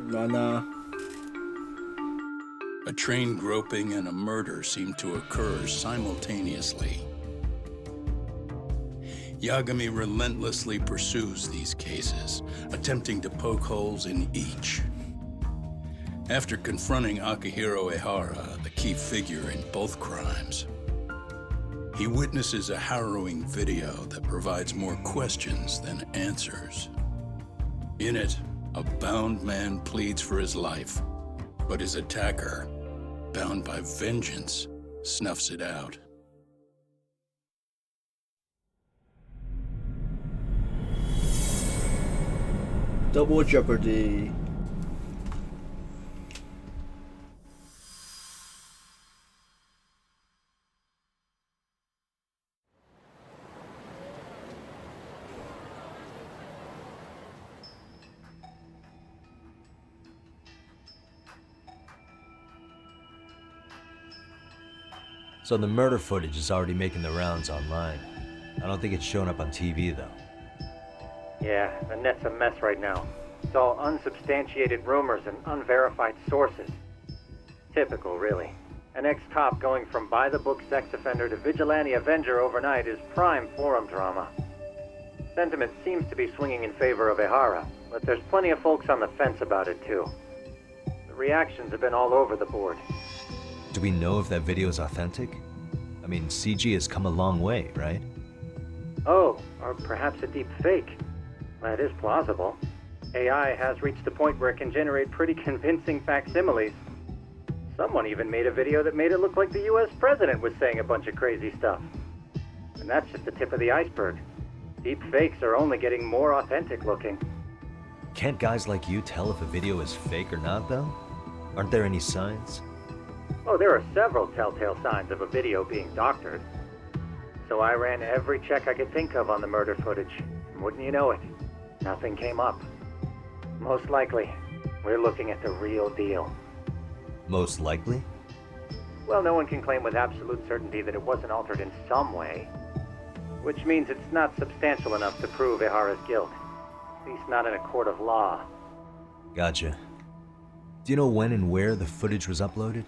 Rana. A train groping and a murder seem to occur simultaneously. Yagami relentlessly pursues these cases, attempting to poke holes in each. After confronting Akihiro Ehara, the key figure in both crimes, he witnesses a harrowing video that provides more questions than answers. In it, a bound man pleads for his life, but his attacker, bound by vengeance, snuffs it out. Double Jeopardy. So the murder footage is already making the rounds online. I don't think it's showing up on TV, though. Yeah, the net's a mess right now. It's all unsubstantiated rumors and unverified sources. Typical, really. An ex-cop going from by-the-book sex offender to vigilante avenger overnight is prime forum drama. Sentiment seems to be swinging in favor of Ehara, but there's plenty of folks on the fence about it, too. The reactions have been all over the board. Do we know if that video is authentic? I mean, CG has come a long way, right? Oh, or perhaps a deep fake. That is plausible. AI has reached the point where it can generate pretty convincing facsimiles. Someone even made a video that made it look like the US president was saying a bunch of crazy stuff. And that's just the tip of the iceberg. Deep fakes are only getting more authentic looking. Can't guys like you tell if a video is fake or not, though? Aren't there any signs? Oh, there are several telltale signs of a video being doctored. So I ran every check I could think of on the murder footage. And wouldn't you know it, nothing came up. Most likely, we're looking at the real deal. Most likely? Well, no one can claim with absolute certainty that it wasn't altered in some way. Which means it's not substantial enough to prove Ehara's guilt. At least not in a court of law. Gotcha. Do you know when and where the footage was uploaded?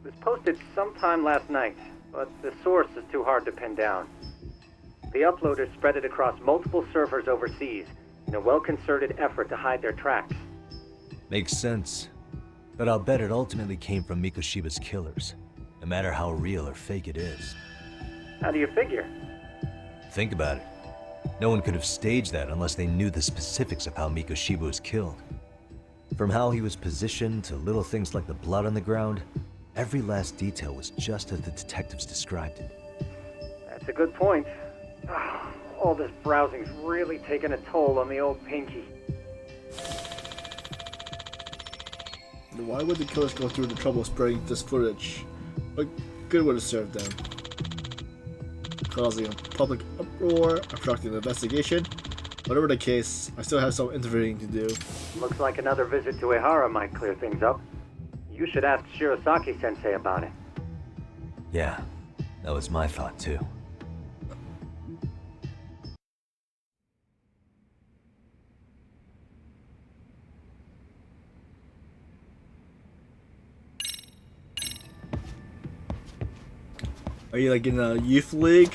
It was posted sometime last night, but the source is too hard to pin down. The uploaders spread it across multiple servers overseas in a well-concerted effort to hide their tracks. Makes sense. But I'll bet it ultimately came from Mikoshiba's killers, no matter how real or fake it is. How do you figure? Think about it. No one could have staged that unless they knew the specifics of how Mikoshiba was killed. From how he was positioned to little things like the blood on the ground, every last detail was just as the detectives described it. That's a good point. All this browsing's really taken a toll on the old pinky. Why would the killers go through the trouble of spreading this footage? What good would it serve them? Causing a public uproar, obstructing the investigation? Whatever the case, I still have some interviewing to do. Looks like another visit to Ehara might clear things up. You should ask Shirosaki-sensei about it. Yeah, that was my thought too. Are you like in a youth league?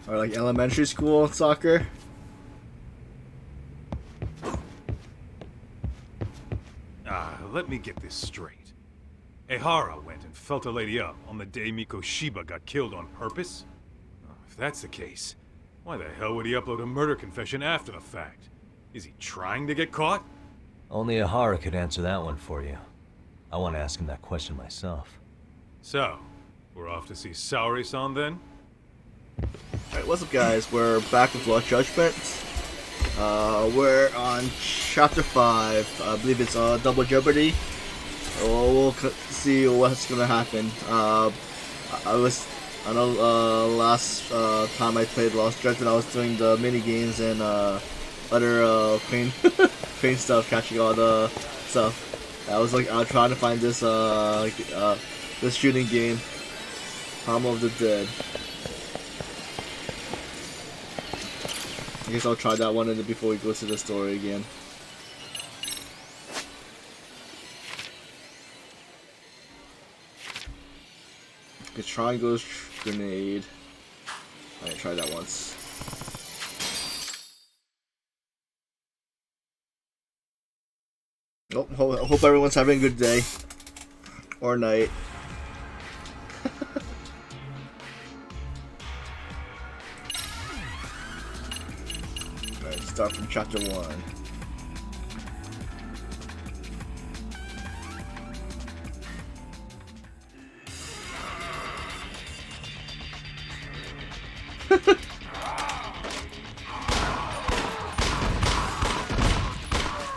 Or like elementary school soccer? Let me get this straight. Ehara went and felt a lady up on the day Mikoshiba got killed on purpose? If that's the case, why the hell would he upload a murder confession after the fact? Is he trying to get caught? Only Ehara could answer that one for you. I want to ask him that question myself. So, we're off to see Saori-san then? Alright, what's up guys? We're back with Judgement. We're on Chapter 5. I believe it's Double Jeopardy. We'll see what's gonna happen. I know last time I played Lost Judgment, I was doing the mini games and other crane crane stuff, catching all the stuff. I was trying to find this this shooting game, Home of the Dead. I guess I'll try that one before we go to the story again. a triangle grenade. I tried that once. Nope, hope everyone's having a good day. Or night. Alright, start from chapter 1.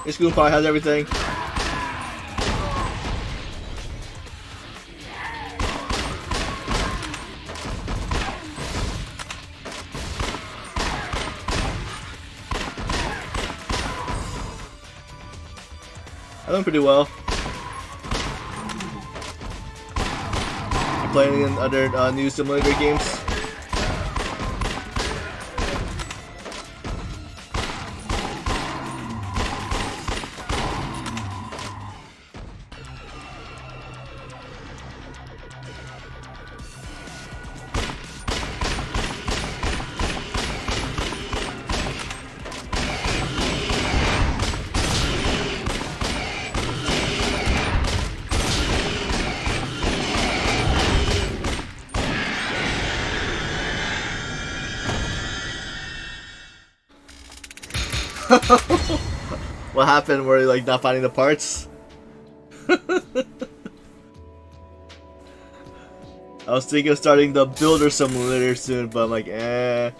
This school probably has everything. I'm doing pretty well. I'm playing in other new simulator games. What happened? Were you like not finding the parts? I was thinking of starting the builder simulator soon, but I'm like, eh.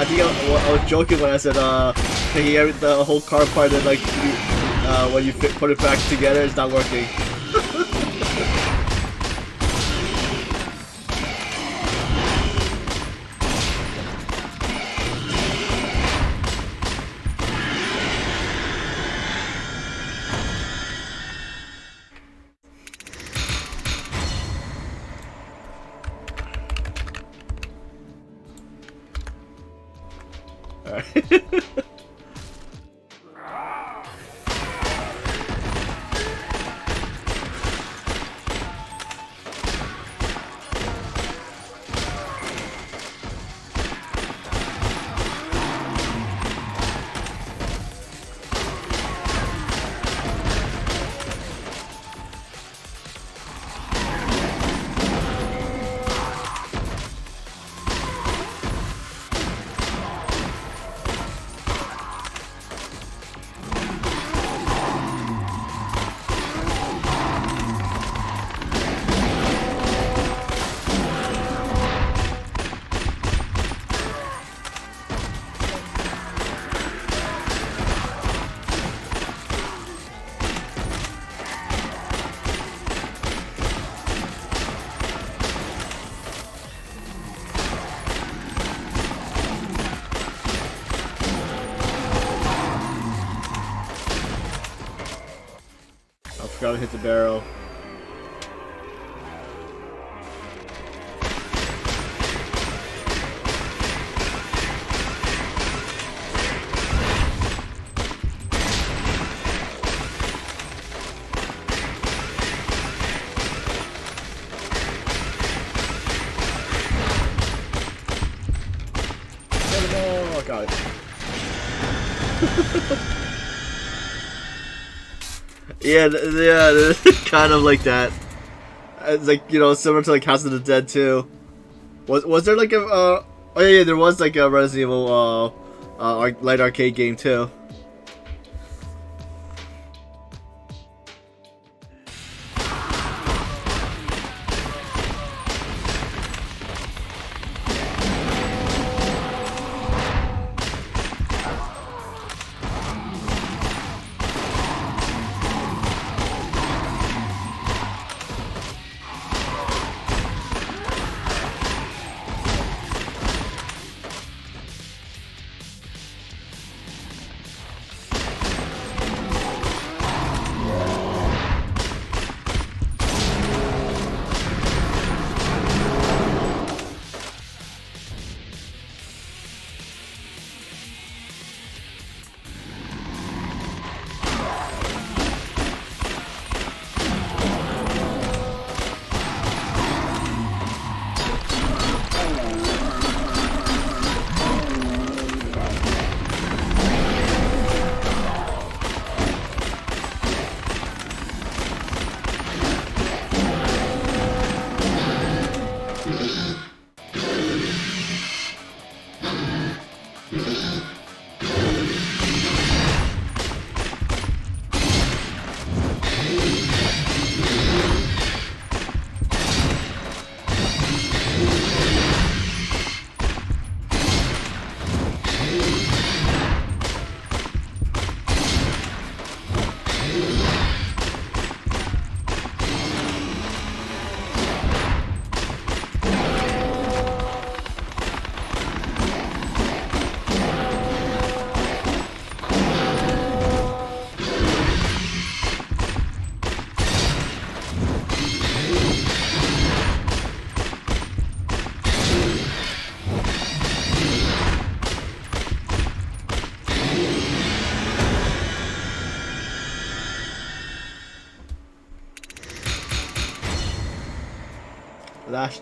I think I was joking when I said taking the whole car apart and like when you put it back together, it's not working. Gotta hit the barrel. Oh god. Yeah, yeah, kind of like that. It's like, you know, similar to like House of the Dead too. Was there like a oh yeah, there was like a Resident Evil light arcade game too.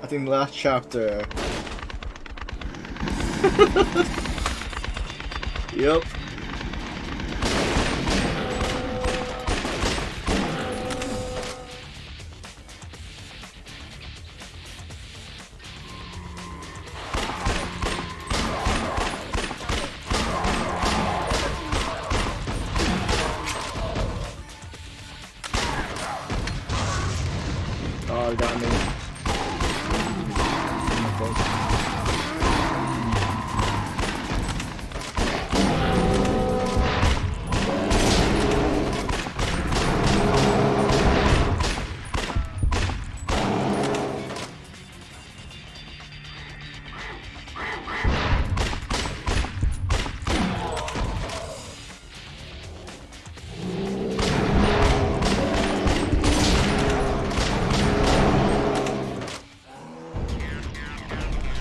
I think last chapter. Yep. Oh, it got me.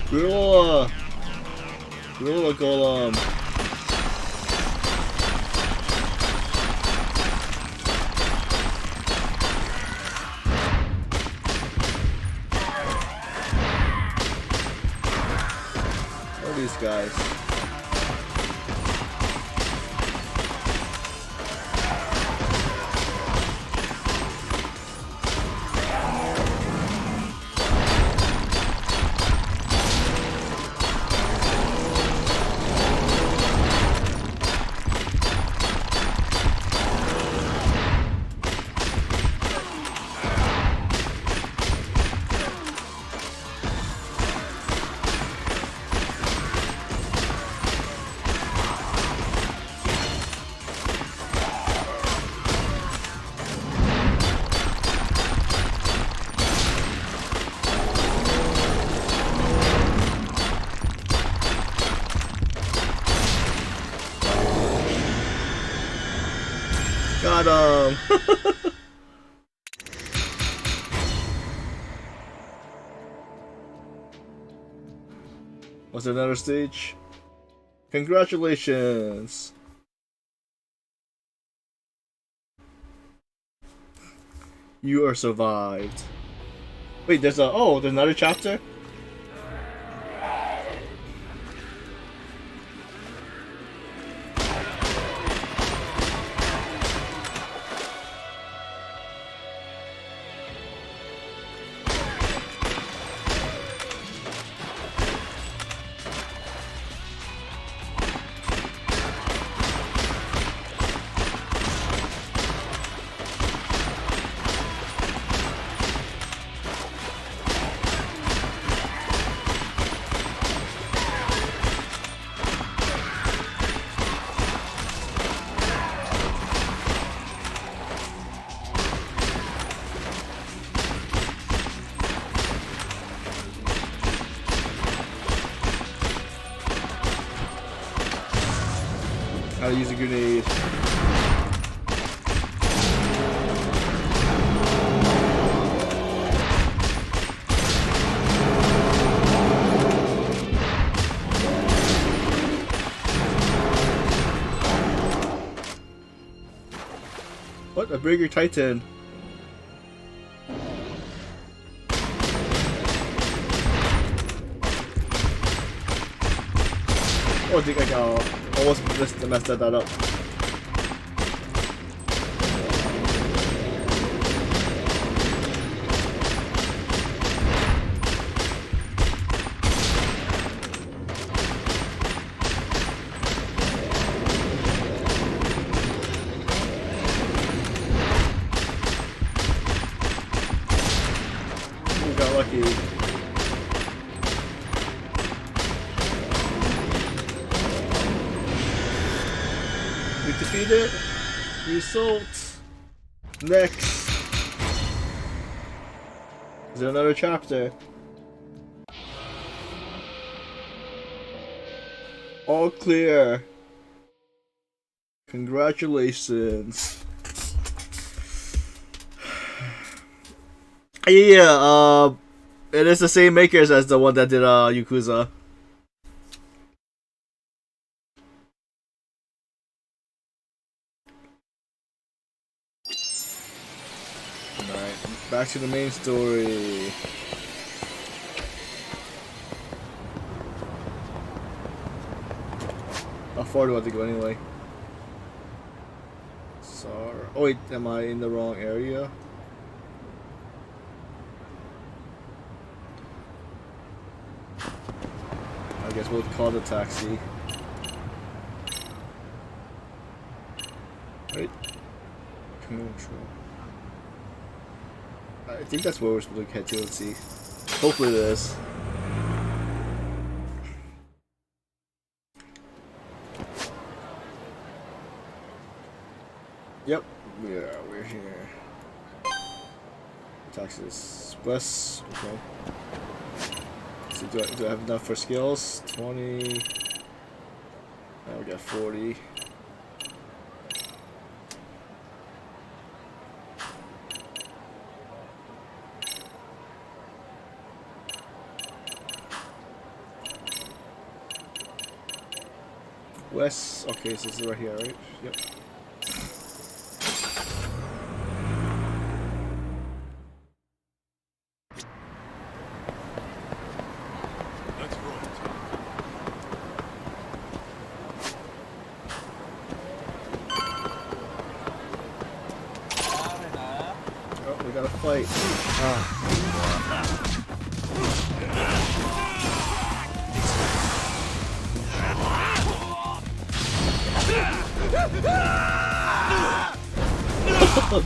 Gorilla! Gorilla Golem! What are these guys? Got him! Was there another stage? Congratulations! You are survived. Wait, there's there's another chapter? How to use a grenade. What? A bigger Titan. Oh, I think I almost messed that up. We got lucky. We defeated. Result. Next. Is there another chapter? All clear. Congratulations. Yeah, it is the same makers as the one that did Yakuza. Alright, back to the main story. How far do I have to go anyway? Sorry. Oh wait, am I in the wrong area? I guess we'll call the taxi. Right? Control. I think that's where we're supposed to head to. Let's see. Hopefully it is. Yep. Yeah, we're here. Taxis. West. Okay. So do I have enough for skills? 20. Now we got 40. West. Okay, so this is right here, right? Yep. Fight.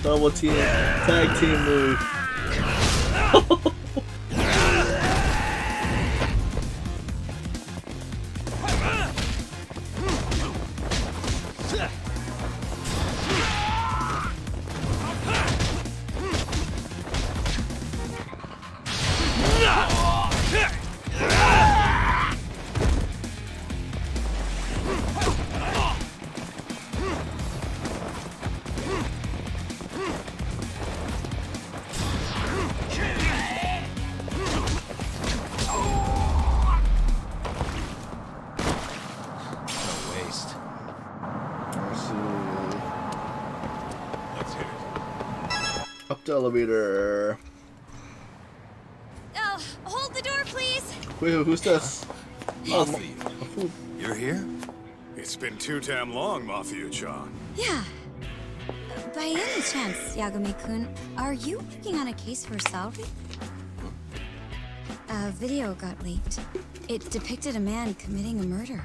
Double team, tag team move. Up the elevator. Oh, hold the door, please. Wait, who's this? Mafia. Oh, You're here? It's been too damn long, Mafia-chan. Yeah. By any chance, Yagami-kun, are you working on a case for salary? A video got leaked. It depicted a man committing a murder.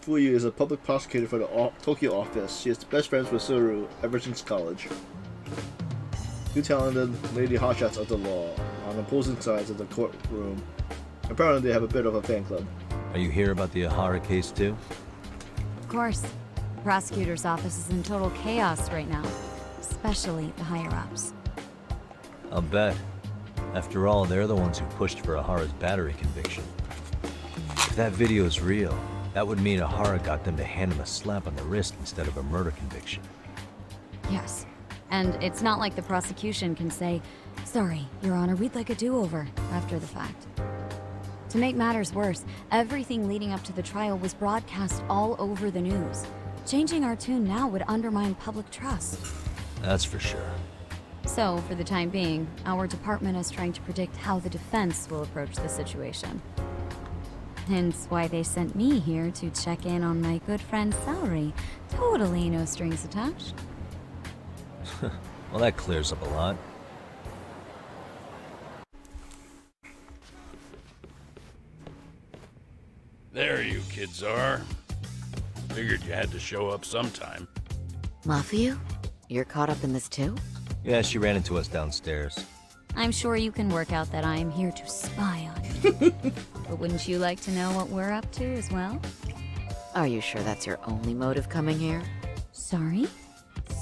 Fuyu is a public prosecutor for the Tokyo office. She is best friends with Suru ever since college. Two talented lady hotshots of the law on opposing sides of the courtroom. Apparently they have a bit of a fan club. Are you here about the Ahara case too? Of course. prosecutor's office is in total chaos right now, especially the higher-ups. I'll bet. After all, they're the ones who pushed for Ahara's battery conviction. If that video is real, that would mean Ahara got them to hand him a slap on the wrist instead of a murder conviction. Yes. And it's not like the prosecution can say, "Sorry, Your Honor, we'd like a do-over," after the fact. To make matters worse, everything leading up to the trial was broadcast all over the news. Changing our tune now would undermine public trust. That's for sure. So, for the time being, our department is trying to predict how the defense will approach the situation. Hence why they sent me here to check in on my good friend's salary. Totally no strings attached. Well, that clears up a lot. There you kids are. Figured you had to show up sometime. Mafia? You're caught up in this too? Yeah, she ran into us downstairs. I'm sure you can work out that I am here to spy on you. But wouldn't you like to know what we're up to as well? Are you sure that's your only motive coming here? Sorry?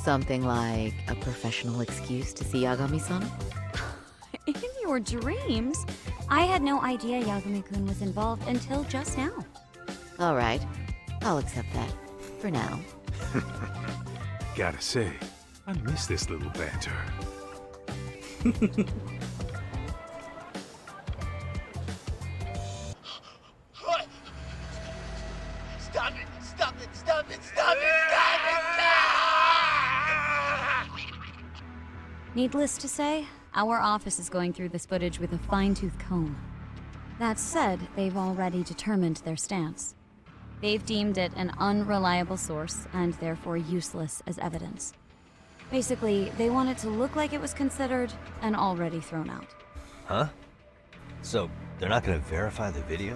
Something like a professional excuse to see Yagami-san? In your dreams? I had no idea Yagami-kun was involved until just now. Alright, I'll accept that. For now. Gotta say, I miss this little banter. Stop it! Stop it! Stop it! Stop it! Needless to say, our office is going through this footage with a fine-tooth comb. That said, they've already determined their stance. They've deemed it an unreliable source and therefore useless as evidence. Basically, they want it to look like it was considered and already thrown out. Huh? So, they're not gonna verify the video?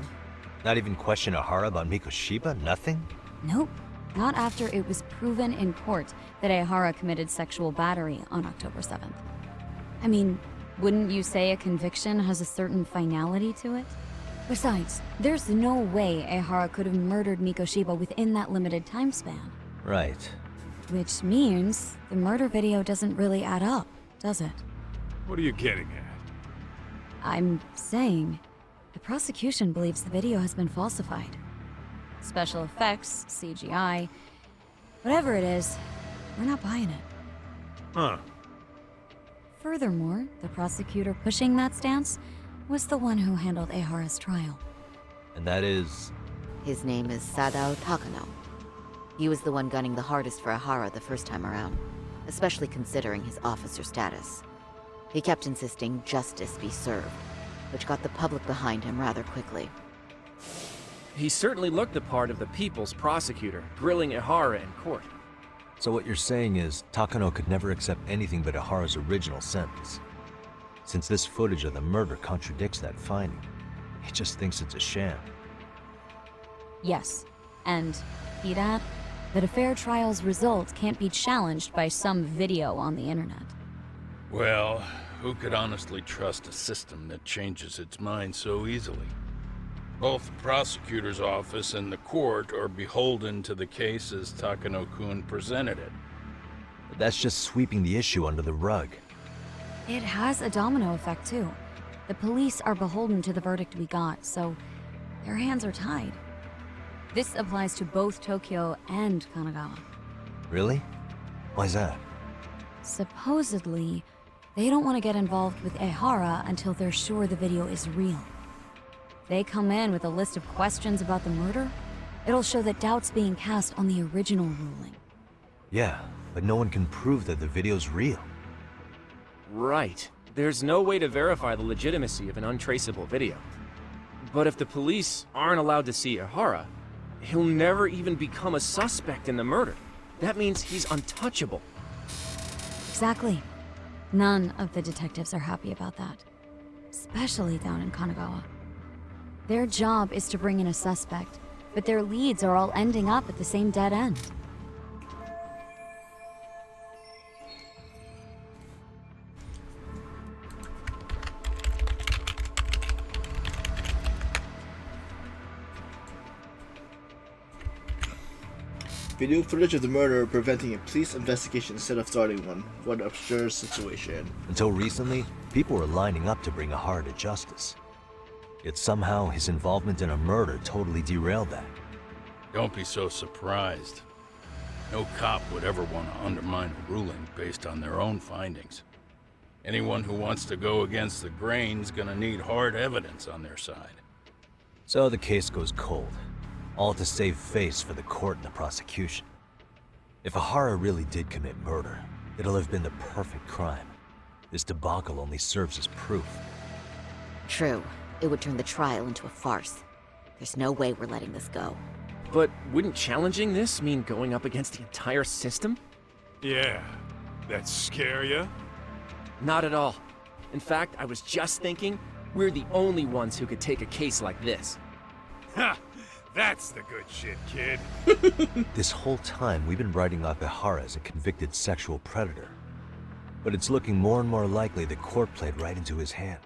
Not even question Ahara about Mikoshiba? Nothing? Nope. Not after it was proven in court that Ahara committed sexual battery on October 7th. I mean, wouldn't you say a conviction has a certain finality to it? Besides, there's no way Ahara could have murdered Mikoshiba within that limited time span. Right. Which means the murder video doesn't really add up, does it? What are you getting at? I'm saying, the prosecution believes the video has been falsified. Special effects, CGI, whatever it is, we're not buying it. Huh. Furthermore, the prosecutor pushing that stance was the one who handled Ahara's trial. And that is... His name is Sadao Takano. He was the one gunning the hardest for Ahara the first time around, especially considering his officer status. He kept insisting justice be served, which got the public behind him rather quickly. He certainly looked the part of the people's prosecutor, grilling Ahara in court. So what you're saying is, Takano could never accept anything but Ahara's original sentence. Since this footage of the murder contradicts that finding, he just thinks it's a sham. Yes, and see that? That a fair trial's result can't be challenged by some video on the internet. Well, who could honestly trust a system that changes its mind so easily? Both the prosecutor's office and the court are beholden to the case as Takano-kun presented it. But that's just sweeping the issue under the rug. It has a domino effect, too. The police are beholden to the verdict we got, so their hands are tied. This applies to both Tokyo and Kanagawa. Really? Why's that? Supposedly, they don't want to get involved with Ehara until they're sure the video is real. They come in with a list of questions about the murder, it'll show that doubt's being cast on the original ruling. Yeah, but no one can prove that the video's real. Right. There's no way to verify the legitimacy of an untraceable video. But if the police aren't allowed to see Ehara, he'll never even become a suspect in the murder. That means he's untouchable. Exactly. None of the detectives are happy about that. Especially down in Kanagawa. Their job is to bring in a suspect, but their leads are all ending up at the same dead end. Video footage of the murder preventing a police investigation instead of starting one. What an absurd situation. Until recently, people were lining up to bring Ahara to justice. Yet somehow his involvement in a murder totally derailed that. Don't be so surprised. No cop would ever want to undermine a ruling based on their own findings. Anyone who wants to go against the grain's gonna need hard evidence on their side. So the case goes cold, all to save face for the court and the prosecution. If Ahara really did commit murder, it'll have been the perfect crime. This debacle only serves as proof. True. It would turn the trial into a farce. There's no way we're letting this go. But wouldn't challenging this mean going up against the entire system? Yeah. That scare ya? Not at all. In fact, I was just thinking, we're the only ones who could take a case like this. Ha! That's the good shit, kid. This whole time, we've been writing off Ahara as a convicted sexual predator. But it's looking more and more likely the court played right into his hand.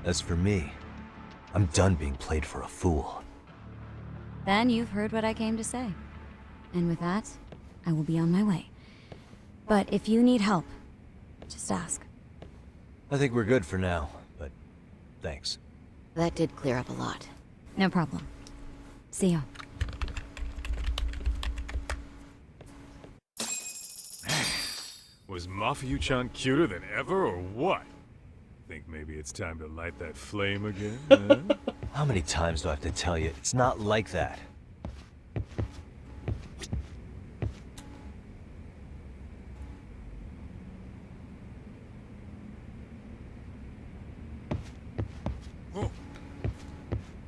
As for me, I'm done being played for a fool. Then you've heard what I came to say. And with that, I will be on my way. But if you need help, just ask. I think we're good for now, but thanks. That did clear up a lot. No problem. See ya. Was Mafia-chan cuter than ever, or what? Think maybe it's time to light that flame again, huh? How many times do I have to tell you, it's not like that.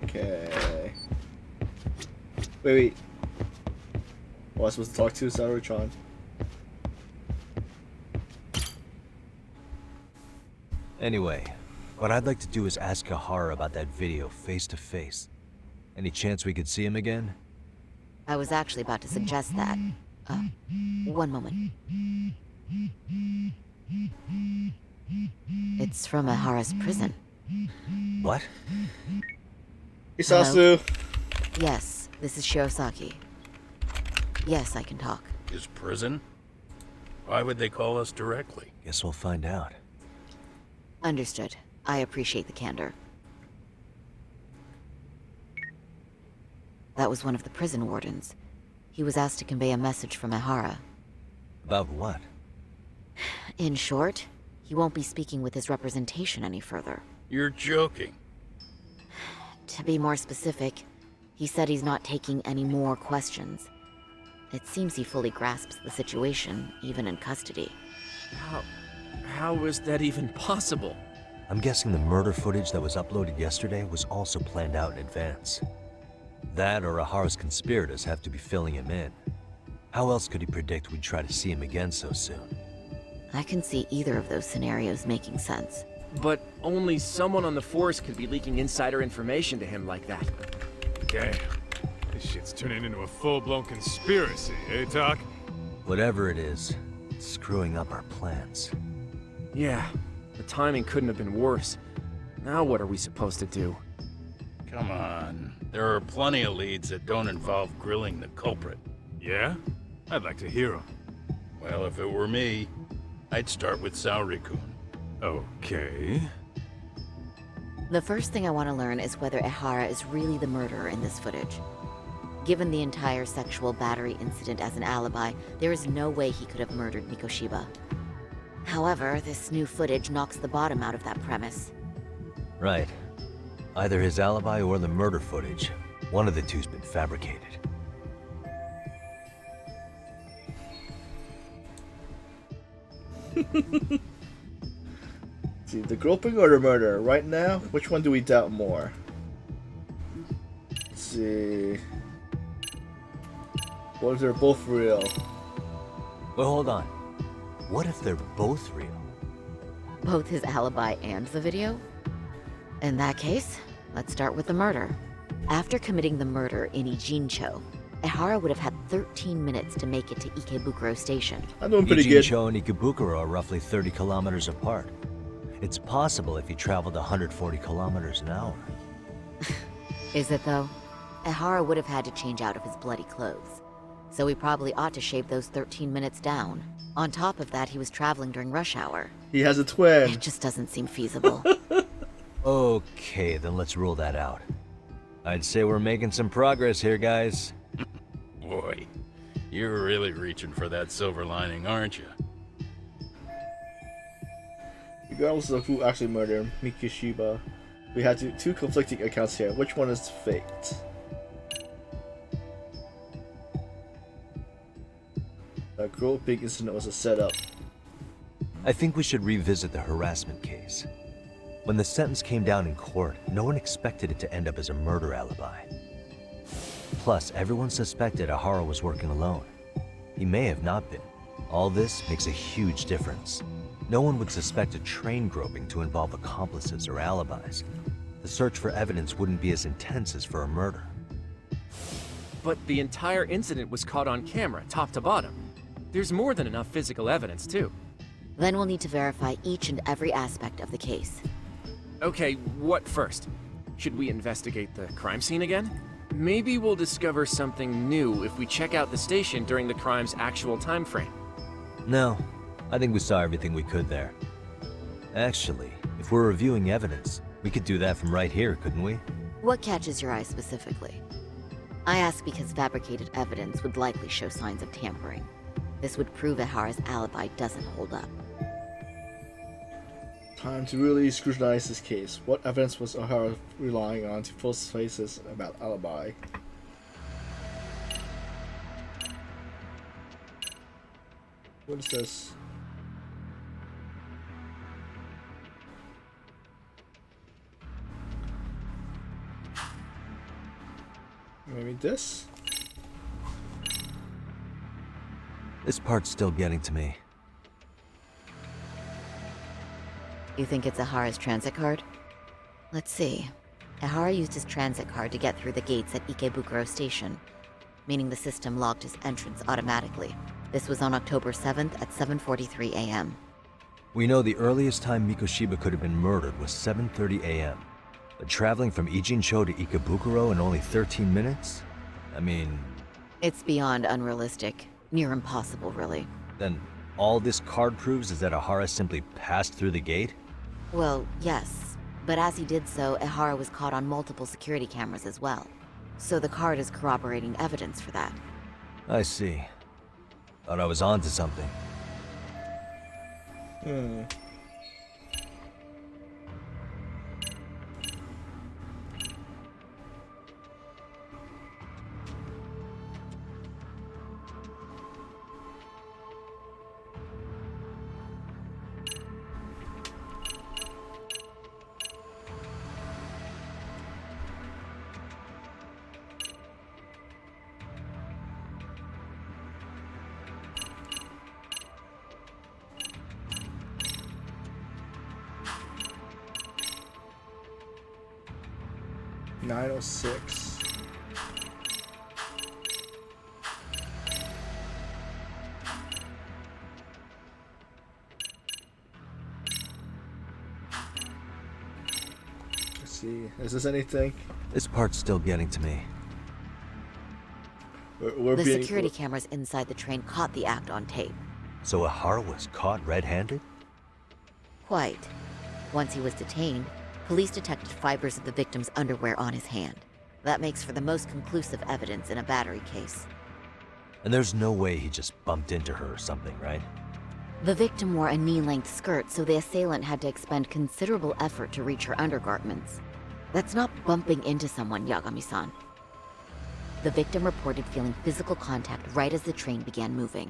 Okay. Wait. Who am I supposed to talk to? Saru-chan. Anyway, what I'd like to do is ask Ahara about that video face to face. Any chance we could see him again? I was actually about to suggest that. One moment. It's from Ahara's prison. What? Isasu! Yes, this is Shirosaki. Yes, I can talk. His prison? Why would they call us directly? Guess we'll find out. Understood. I appreciate the candor. That was one of the prison wardens. He was asked to convey a message from Ahara. About what? In short, he won't be speaking with his representation any further. You're joking. To be more specific, he said he's not taking any more questions. It seems he fully grasps the situation, even in custody. How is that even possible? I'm guessing the murder footage that was uploaded yesterday was also planned out in advance. That or Ahara's conspirators have to be filling him in. How else could he predict we'd try to see him again so soon? I can see either of those scenarios making sense. But only someone on the force could be leaking insider information to him like that. Damn. This shit's turning into a full-blown conspiracy, eh, Doc? Whatever it is, it's screwing up our plans. Yeah, the timing couldn't have been worse. Now what are we supposed to do? Come on. There are plenty of leads that don't involve grilling the culprit. Yeah? I'd like to hear 'em. Well, if it were me, I'd start with Saori-kun. Okay. The first thing I want to learn is whether Ahara is really the murderer in this footage. Given the entire sexual battery incident as an alibi, there is no way he could have murdered Mikoshiba. However, this new footage knocks the bottom out of that premise. Right. Either his alibi or the murder footage. One of the two's been fabricated. See, the groping or the murder? Right now, which one do we doubt more? Let's see. What if they're both real? Well, hold on. What if they're both real? Both his alibi and the video? In that case, let's start with the murder. After committing the murder in Ijincho, Ahara would have had 13 minutes to make it to Ikebukuro Station. I'm doing pretty good. Ijincho and Ikebukuro are roughly 30 kilometers apart. It's possible if he traveled 140 kilometers an hour. Is it though? Ehara would have had to change out of his bloody clothes. So we probably ought to shave those 13 minutes down. On top of that, he was traveling during rush hour. He has a twin. It just doesn't seem feasible. Okay, then let's rule that out. I'd say we're making some progress here, guys. Boy, you're really reaching for that silver lining, aren't you? Regardless of who actually murdered Mikoshiba, we had two conflicting accounts here. Which one is faked? That groping incident was a setup. I think we should revisit the harassment case. When the sentence came down in court, no one expected it to end up as a murder alibi. Plus, everyone suspected Ehara was working alone. He may have not been. All this makes a huge difference. No one would suspect a train groping to involve accomplices or alibis. The search for evidence wouldn't be as intense as for a murder. But the entire incident was caught on camera, top to bottom. There's more than enough physical evidence, too. Then we'll need to verify each and every aspect of the case. Okay, what first? Should we investigate the crime scene again? Maybe we'll discover something new if we check out the station during the crime's actual time frame. No, I think we saw everything we could there. Actually, if we're reviewing evidence, we could do that from right here, couldn't we? What catches your eye specifically? I ask because fabricated evidence would likely show signs of tampering. This would prove Ehara's alibi doesn't hold up. Time to really scrutinize this case. What evidence was Ehara relying on to false faces about alibi? What is this? Maybe this? This part's still getting to me. You think it's Ehara's transit card? Let's see. Ehara used his transit card to get through the gates at Ikebukuro Station, meaning the system logged his entrance automatically. This was on October 7th at 7:43 a.m. We know the earliest time Mikoshiba could have been murdered was 7:30 a.m. But traveling from Ijincho to Ikebukuro in only 13 minutes? I mean... It's beyond unrealistic. Near impossible, really. Then all this card proves is that Ehara simply passed through the gate? Well, yes. But as he did so, Ehara was caught on multiple security cameras as well. So the card is corroborating evidence for that. I see. Thought I was onto something. .906. Let's see. Is this anything? This part's still getting to me. The security cameras inside the train caught the act on tape. So Ehara was caught red-handed? Quite. Once he was detained, police detected fibers of the victim's underwear on his hand. That makes for the most conclusive evidence in a battery case. And there's no way he just bumped into her or something, right? The victim wore a knee-length skirt, so the assailant had to expend considerable effort to reach her undergarments. That's not bumping into someone, Yagami-san. The victim reported feeling physical contact right as the train began moving.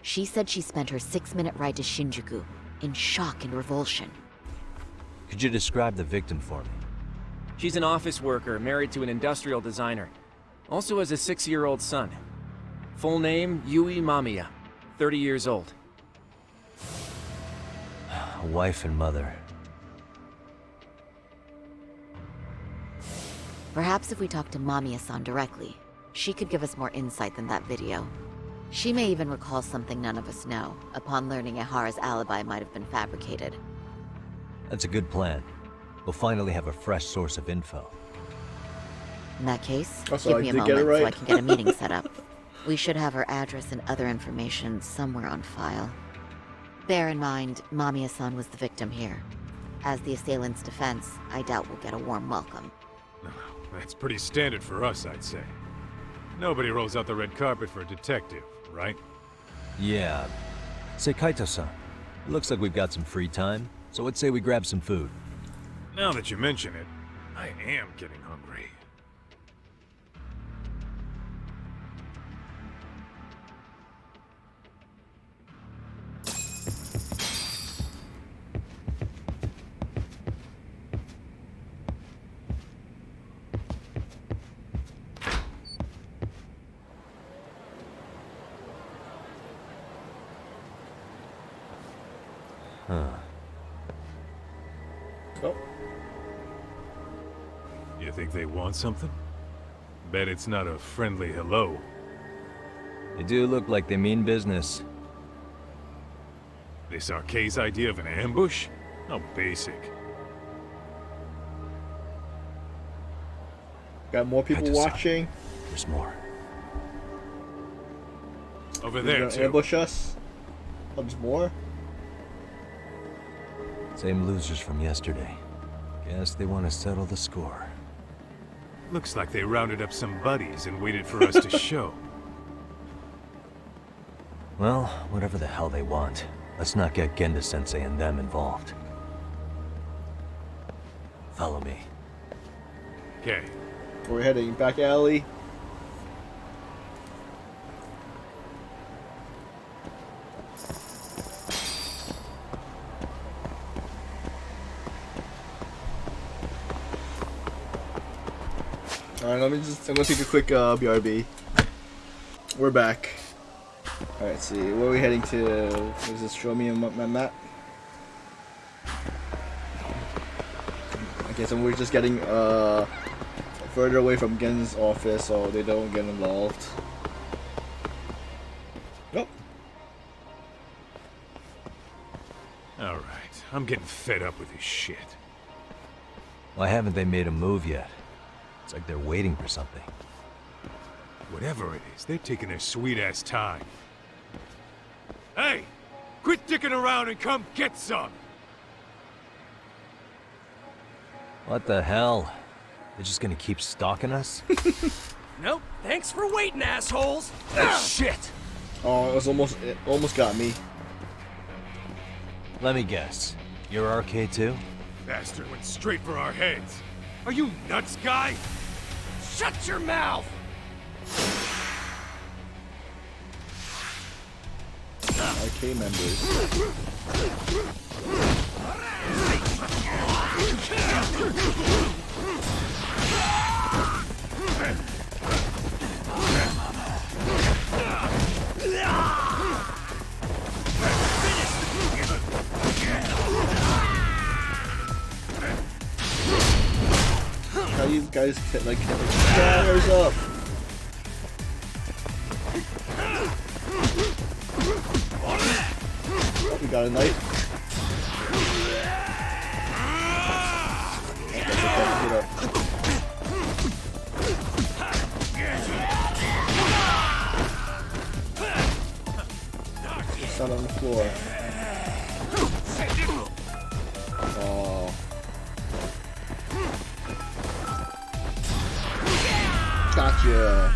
She said she spent her 6-minute ride to Shinjuku in shock and revulsion. Could you describe the victim for me? She's an office worker, married to an industrial designer. Also has a 6-year-old son. Full name, Yui Mamiya, 30 years old. A wife and mother. Perhaps if we talk to Mamiya-san directly, she could give us more insight than that video. She may even recall something none of us know, upon learning Ehara's alibi might have been fabricated. That's a good plan. We'll finally have a fresh source of info. In that case, Oh, so give I me a did get it moment so I right. can get a meeting set up. We should have her address and other information somewhere on file. Bear in mind, Mamiya-san was the victim here. As the assailant's defense, I doubt we'll get a warm welcome. That's pretty standard for us, I'd say. Nobody rolls out the red carpet for a detective, right? Yeah. Say, Kaito-san, it looks like we've got some free time, so let's say we grab some food. Now that you mention it, I am getting hungry. Huh. Oh, You think they want something? Bet it's not a friendly hello. They do look like they mean business. This Arcade's idea of an ambush? How basic. got more people Kaito-san. watching. There's more. Over They're there, gonna too. ambush us. Oh, there's more. Same losers from yesterday. Guess they want to settle the score. Looks like they rounded up some buddies and waited for us to show. Well, whatever the hell they want, let's not get Genda-sensei and them involved. Follow me. Okay. We're heading back alley. Alright, I'm gonna take a quick BRB. We're back. Alright, let's see, where are we heading to? Does this show me my map? Okay, so we're just getting further away from Gen's office so they don't get involved. Nope. Alright, I'm getting fed up with this shit. Why haven't they made a move yet? It's like they're waiting for something. Whatever it is, they're taking their sweet-ass time. Hey! Quit dicking around and come get some! What the hell? They're just gonna keep stalking us? Nope. Thanks for waiting, assholes. Shit! Oh, it almost got me. Let me guess. You're RK too? Bastard went straight for our heads. Are you nuts, guy? Shut your mouth. RK members. How you guys get like banners up? Oh, we got a knife. Get up. It's not on the floor. Oh. Gotcha.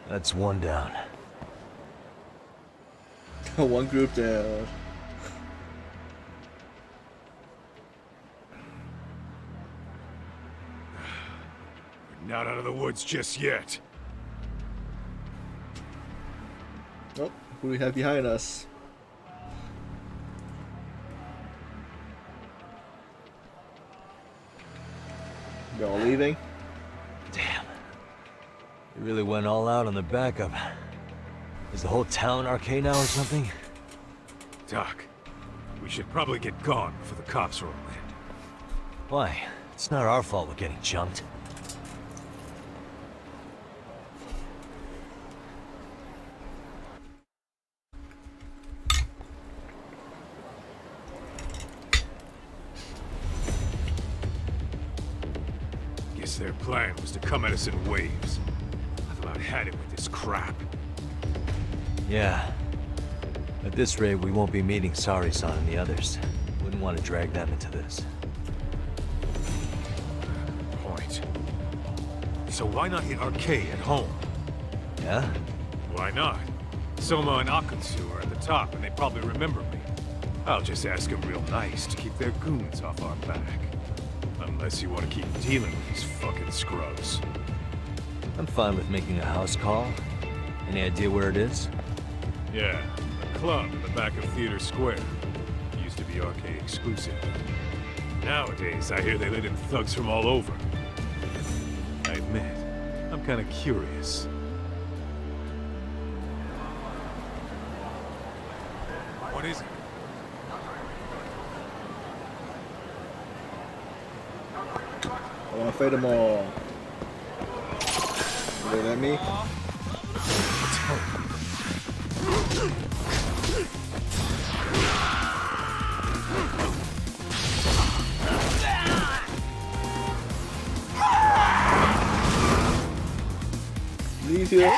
That's one down. One group down. We're not out of the woods just yet. Oh, who do we have behind us? They're all leaving. Damn. They really went all out on the backup. Is the whole town RK now or something? Doc, we should probably get gone before the cops roll in. Why? It's not our fault we're getting jumped. their plan was to come at us in waves. I've about had it with this crap. Yeah. At this rate, we won't be meeting Sari-san and the others. Wouldn't want to drag them into this. Point. So why not hit Arcade at home? Yeah? Why not? Soma and Akutsu are at the top, and they probably remember me. I'll just ask them real nice to keep their goons off our back. Unless you want to keep dealing with these fucking scrubs. I'm fine with making a house call. Any idea where it is? Yeah, a club in the back of Theater Square. Used to be arcade exclusive. Nowadays, I hear they let in thugs from all over. I admit, I'm kind of curious. What is it? I want to fight them all. Wait at me. Leave here.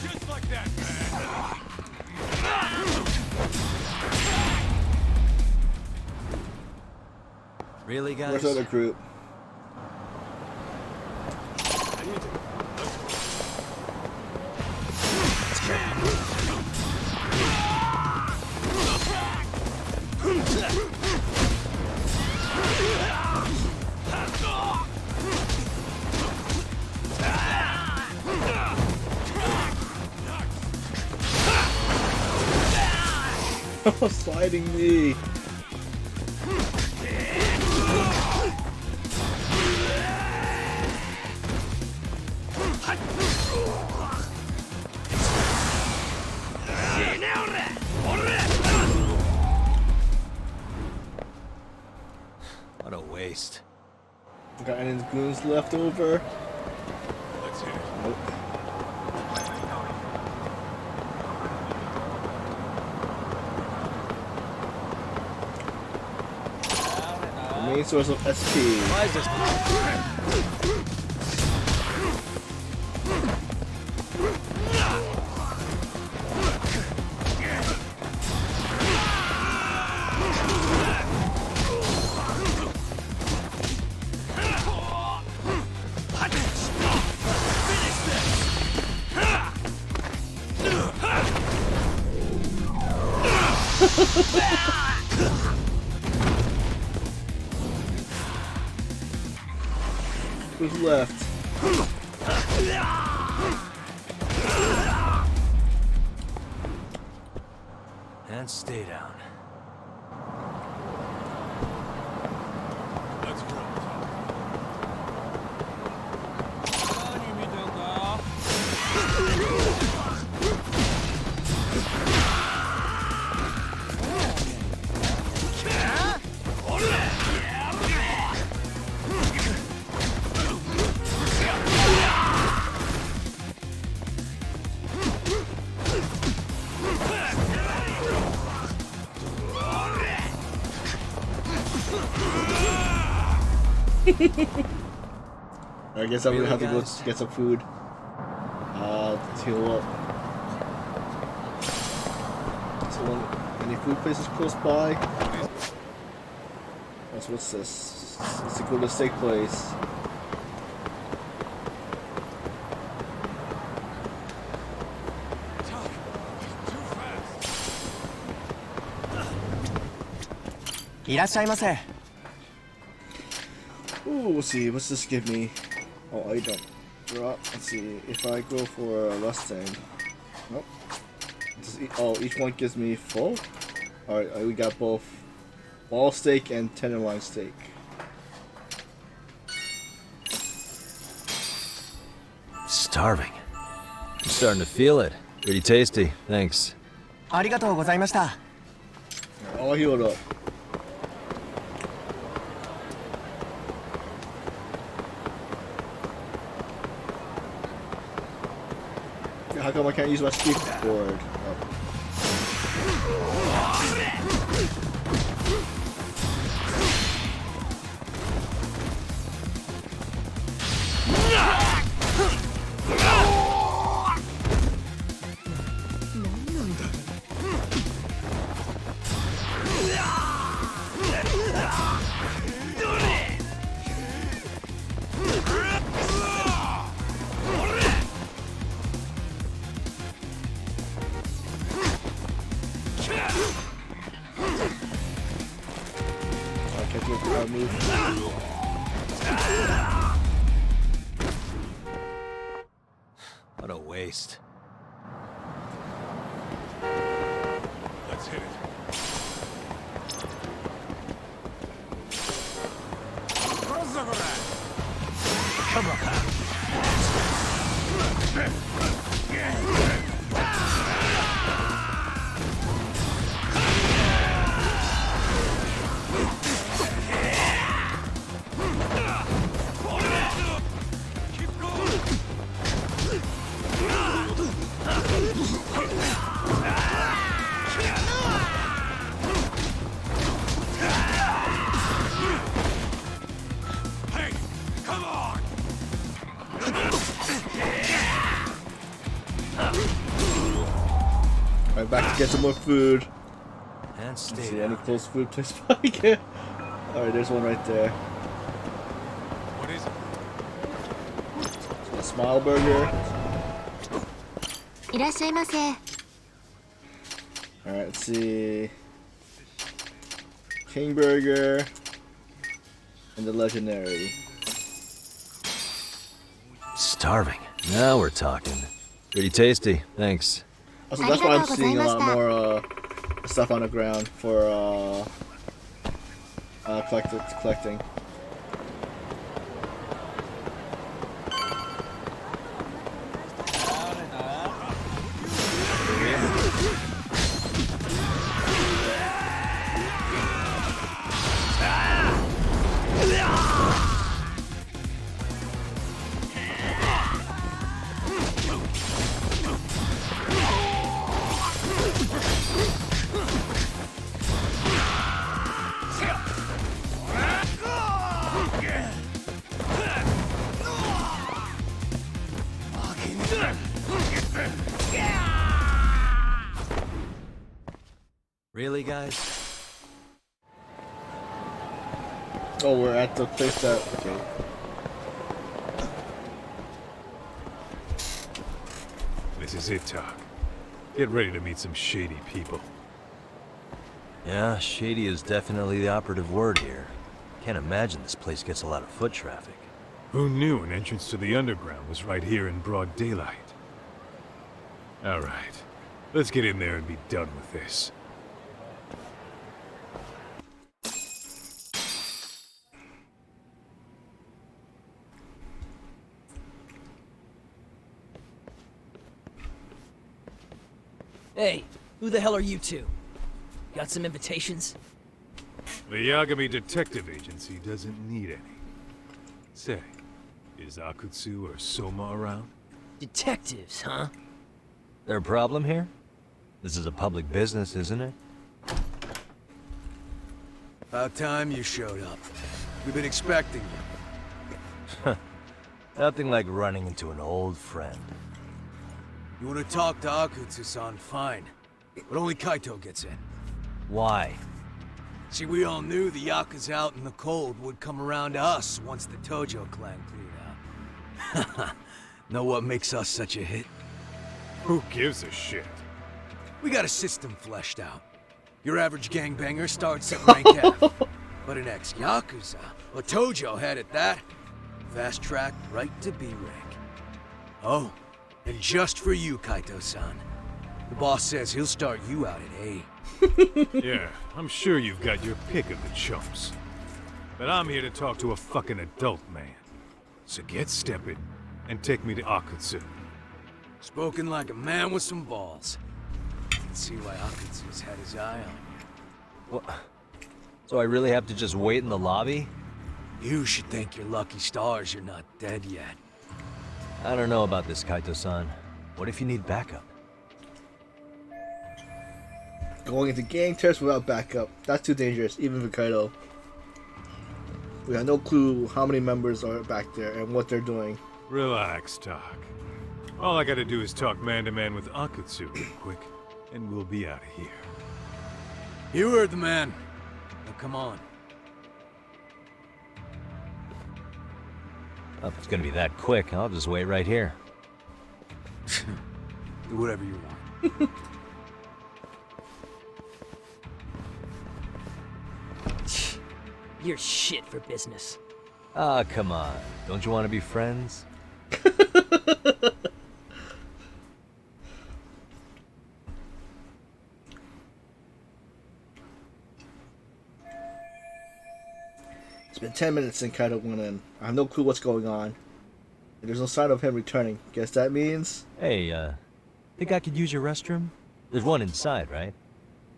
Just like that, man. Really, guys? Where's the other group? Sliding me. What a waste. Got any goons left over? Let's hit it. Nope. The main source of SP. Why is this? Who's left? And stay down. Let's roll. I guess I'm gonna have to go guys? get some food. To heal up. So, any food places close by? What's this? Let's go to the steak place. Ooh, we'll see. What's this give me? Oh, I don't. Drop. Let's see. If I go for a Mustang. Nope. Each one gives me full? Alright, we got both ball steak and tenderloin steak. Starving. I'm starting to feel it. Pretty tasty. Thanks. All healed up. How come I can't use my skateboard? Oh. What a waste. Let's hit it. Come on. Hey, come on! Alright, back to get some more food. And stay See down. any close food place I can. Alright, there's one right there. What is it? A smile burger. いらっしゃいませ。 Alright, let's see. King Burger. And the legendary. Starving. Now we're talking. Pretty tasty. Thanks. Also, that's why I'm seeing a lot more stuff on the ground for collecting. Really, guys? Oh, we're at the place that. Okay. This is it, Talk. Get ready to meet some shady people. Yeah, shady is definitely the operative word here. Can't imagine this place gets a lot of foot traffic. Who knew an entrance to the underground was right here in broad daylight? Alright, let's get in there and be done with this. Hey, who the hell are you two? Got some invitations? The Yagami Detective Agency doesn't need any. Say, is Akutsu or Soma around? Detectives, huh? There a problem here? This is a public business, isn't it? About time you showed up. We've been expecting you. Nothing like running into an old friend. You want to talk to Akutsu-san, fine. But only Kaito gets in. Why? See, we all knew the Yakuza out in the cold would come around to us once the Tojo clan cleared out. Know what makes us such a hit? Who gives a shit? We got a system fleshed out. Your average gangbanger starts at rank F. But an ex-Yakuza, a Tojo head at that, fast track right to B rank. Oh, and just for you, Kaito-san. The boss says he'll start you out at A. Yeah, I'm sure you've got your pick of the chumps. But I'm here to talk to a fucking adult man. So get stepping and take me to Akutsu. Spoken like a man with some balls. Can see why Akutsu's had his eye on you. What? So I really have to just wait in the lobby? You should thank your lucky stars you're not dead yet. I don't know about this, Kaito-san. What if you need backup? Going into gang terrorists without backup. That's too dangerous, even for Kaido. We have no clue how many members are back there and what they're doing. Relax, Doc. All I gotta do is talk man-to-man with Akutsu real quick, and we'll be out of here. You heard the man. Now come on. Well, if it's gonna be that quick, I'll just wait right here. Do whatever you want. You're shit for business. Ah, come on. Don't you want to be friends? It's been 10 minutes since Kaido went in. I have no clue what's going on. And there's no sign of him returning. Guess that means... Hey, think I could use your restroom? There's one inside, right?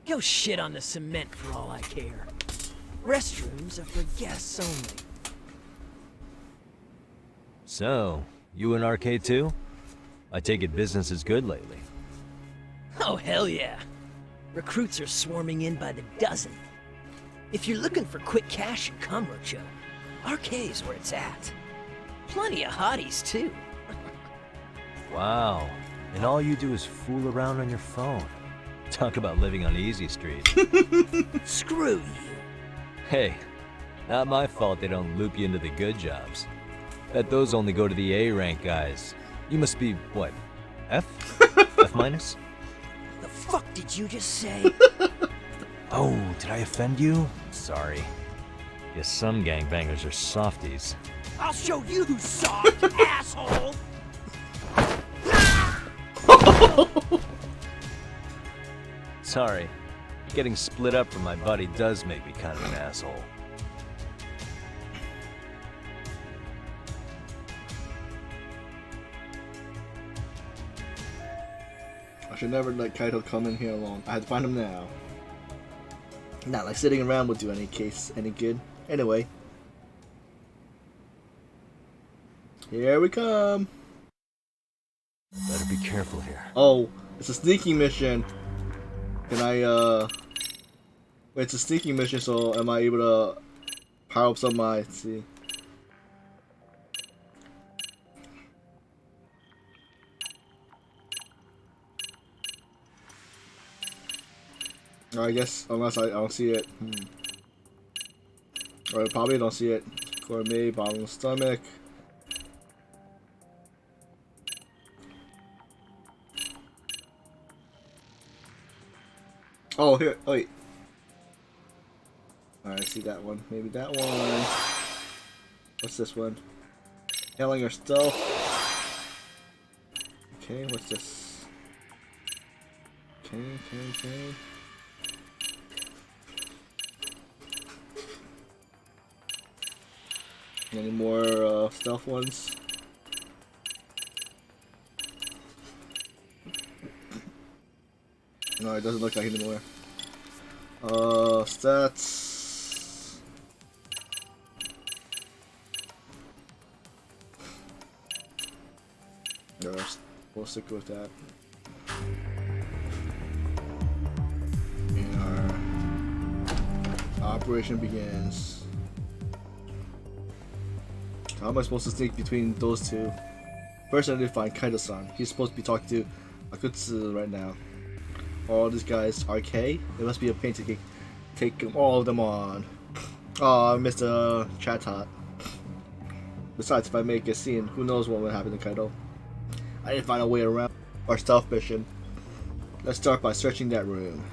Go shit on the cement for all I care. Restrooms are for guests only. So, you in arcade too? I take it business is good lately. Oh, hell yeah. Recruits are swarming in by the dozen. If you're looking for quick cash in Kamurocho, arcade's where it's at. Plenty of hotties, too. Wow. And all you do is fool around on your phone. Talk about living on Easy Street. Screw you. Hey, not my fault they don't loop you into the good jobs. Bet those only go to the A-rank guys. You must be, what, F? F minus? The fuck did you just say? Oh, did I offend you? Sorry. Guess some gangbangers are softies. I'll show you who's soft, asshole! Sorry. Getting split up from my buddy does make me kind of an asshole. I should never let Kaido come in here alone. I had to find him now. Not like sitting around would do any good. Anyway. Here we come. Better be careful here. Oh, it's a sneaking mission. Can I, wait, it's a sneaking mission, so am I able to power up some of my, let's see. I guess, unless I don't see it. Or I probably don't see it. Gourmet, bottom of stomach. Oh, here, wait. Alright, I see that one. Maybe that one. What's this one? Hailing or stealth. Okay, what's this? Okay. Any more stealth ones? No, it doesn't look like anymore. Stats. No, we'll stick with that. And our operation begins. How am I supposed to sneak between those two? First, I need to find Kaido-san. He's supposed to be talking to Akutsu right now. All these guys are K. It must be a pain to take all of them on. Oh, I missed a chat tot. Besides, if I make a scene, who knows what will happen to Kaido. I need to find a way around our stealth mission. Let's start by searching that room.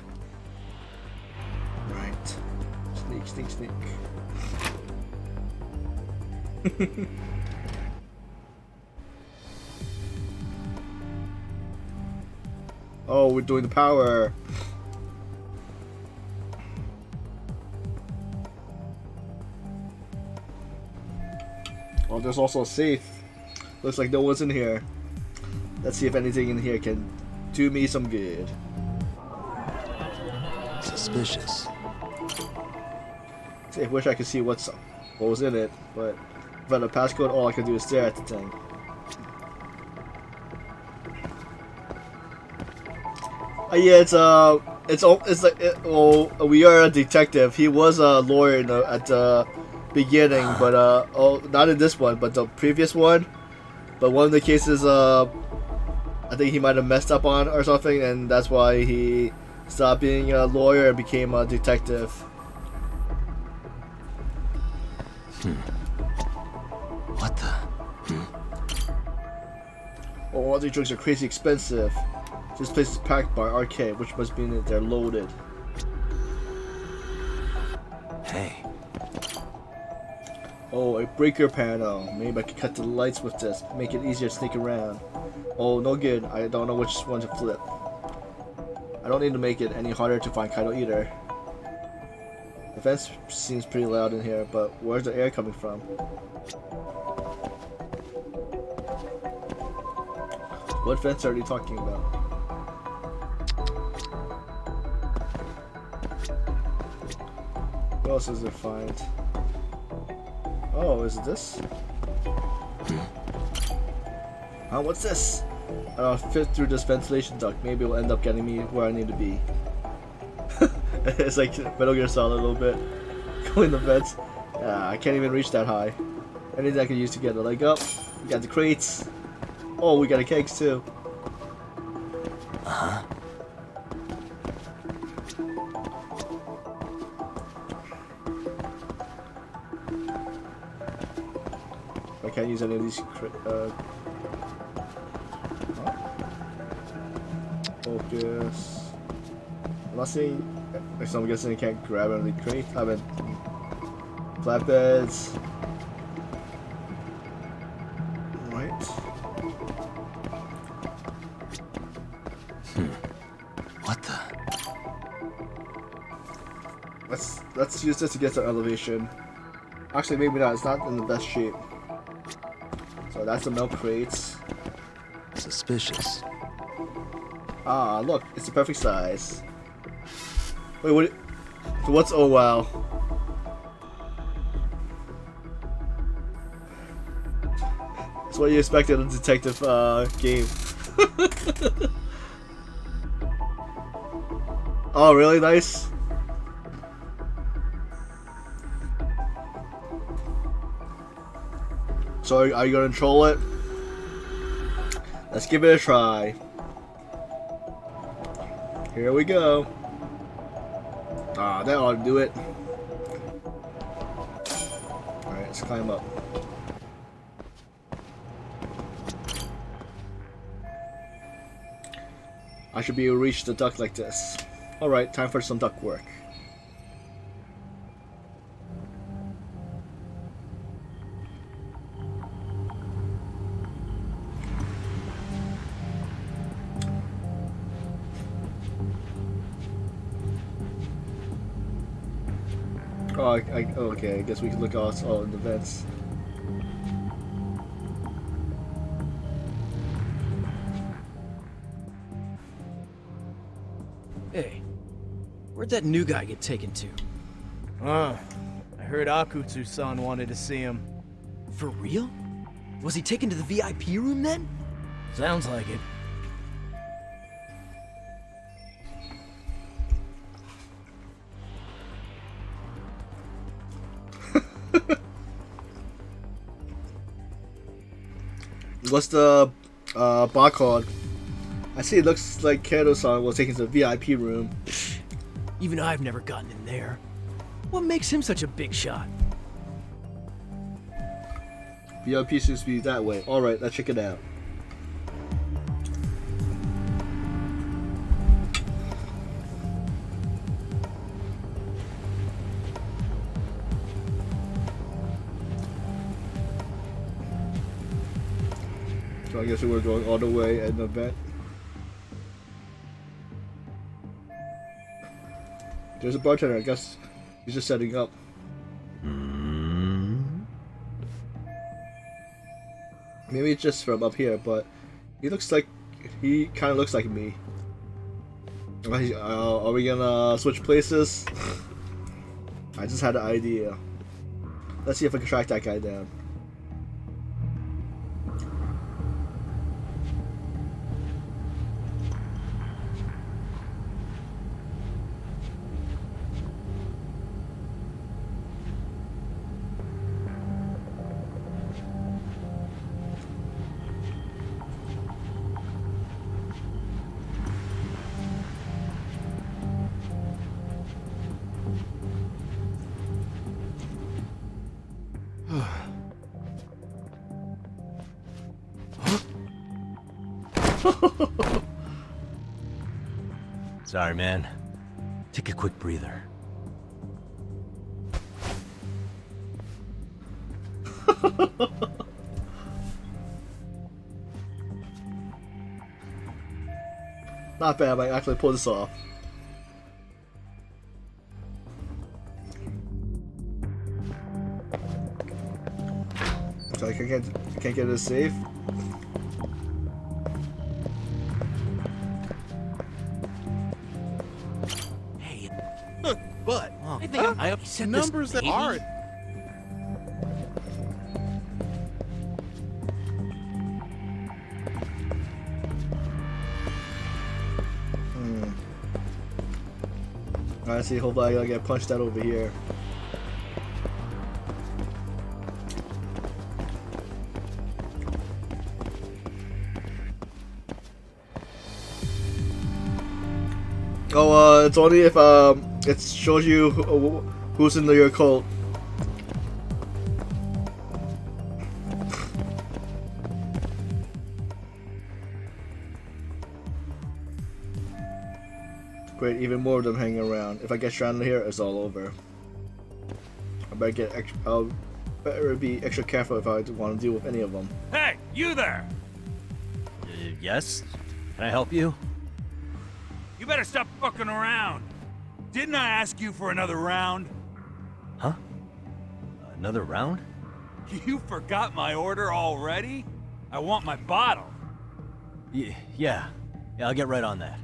Right. Sneak. Oh, we're doing the power. Oh, there's also a safe. Looks like no one's in here. Let's see if anything in here can do me some good. Suspicious. See, I wish I could see what was in it, but without a passcode, all I can do is stare at the thing. Yeah, it's like well, we are a detective. He was a lawyer at the beginning, but not in this one, but the previous one. But one of the cases, I think he might have messed up on or something, and that's why he stopped being a lawyer and became a detective. What the? Oh, all these drugs are crazy expensive. This place is packed by arcade, which must mean that they're loaded. Hey. Oh, a breaker panel. Maybe I could cut the lights with this, make it easier to sneak around. Oh, no good. I don't know which one to flip. I don't need to make it any harder to find Kaido either. The vents seems pretty loud in here, but where's the air coming from? What vents are they talking about? What else is there find? Oh, is it this? Huh, what's this? I'll fit through this ventilation duct. Maybe it'll end up getting me where I need to be. It's like Metal Gear Solid a little bit. Going the vents. I can't even reach that high. Anything I can use to get a leg up. We got the crates. Oh, we got the kegs too. Uh-huh. I can't use any of these. Focus. I'm not seeing. So I'm guessing I can't grab any of the crates. I mean, flatbeds. Right. What the? Let's use this to get to elevation. Actually, maybe not. It's not in the best shape. So that's the milk crates. Suspicious. Ah, look, it's the perfect size. Wait, what? So what's oh wow? That's what you expect in a detective game. Oh, really nice. So are you gonna control it? Let's give it a try. Here we go. Ah, that ought to do it. Alright, let's climb up. I should be able to reach the duct like this. Alright, time for some duct work. Oh, okay, I guess we can look out all in the vents. Hey, where'd that new guy get taken to? I heard Akutsu-san wanted to see him. For real? Was he taken to the VIP room then? Sounds like it. What's the barcode? I see it looks like Kato-san was taken to the VIP room. Even I've never gotten in there. What makes him such a big shot? VIP seems to be that way. Alright, let's check it out. So I guess we're going all the way at the vent. There's a bartender, I guess he's just setting up. Maybe it's just from up here, but he kind of looks like me. Are we gonna switch places? I just had an idea. Let's see if I can track that guy down. Sorry, man. Take a quick breather. Not bad, I actually pulled this off. So I can't get it safe. Hey, but I think I upset numbers this that are. I see. Hopefully, I gotta get punched out over here. Oh, it's only if it shows you who's in your cult. Great, even more of them hanging around. If I get stranded here, it's all over. I'll better be extra careful if I want to deal with any of them. Hey, you there! Yes? Can I help you? You better stop fucking around. Didn't I ask you for another round? Huh? Another round? You forgot my order already? I want my bottle. Yeah, I'll get right on that.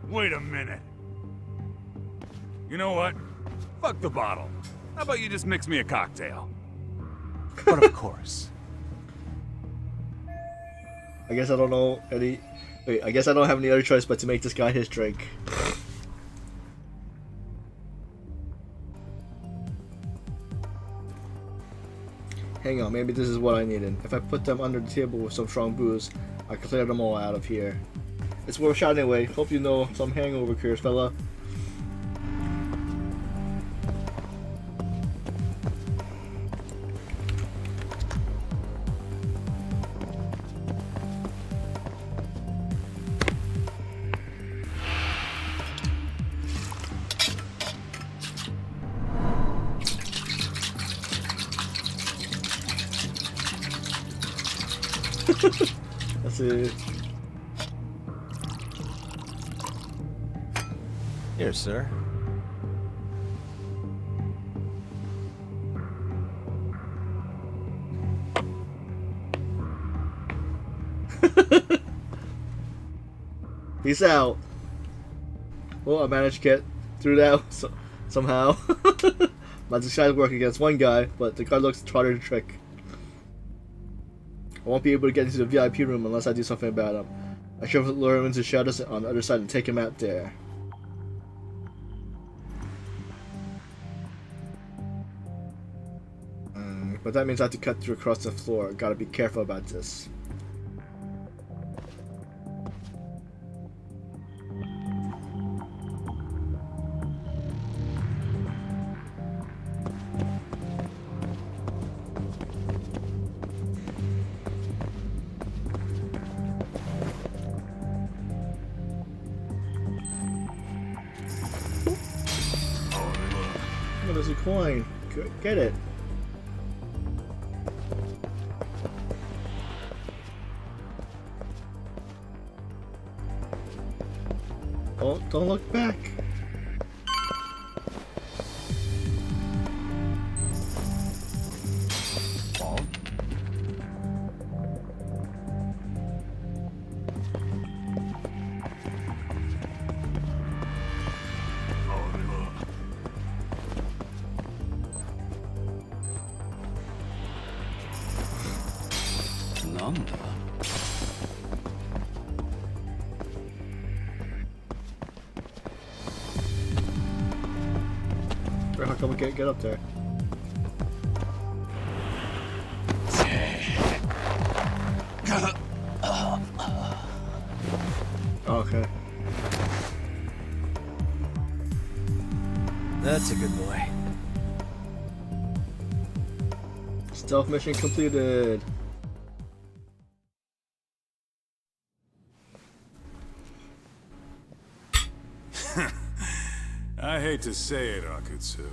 Wait a minute. You know what? Fuck the bottle. How about you just mix me a cocktail? But of course. I guess I don't know any. Wait, I guess I don't have any other choice but to make this guy his drink. Hang on, maybe this is what I needed. If I put them under the table with some strong booze, I can clear them all out of here. It's worth a shot anyway. Hope you know some hangover cures, fella. Let's see. Here, sir. Peace out. Well, I managed to get through that somehow. My disguise worked against one guy, but the guard looks harder to trick. I won't be able to get into the VIP room unless I do something about him. I should lure him into shadows on the other side and take him out there. But that means I have to cut through across the floor. Gotta be careful about this. Oh, there's a coin. Get it. Oh, don't look back. How come we can't get up there? Okay. That's a good boy. Stealth mission completed. I hate to say it, Akutsu.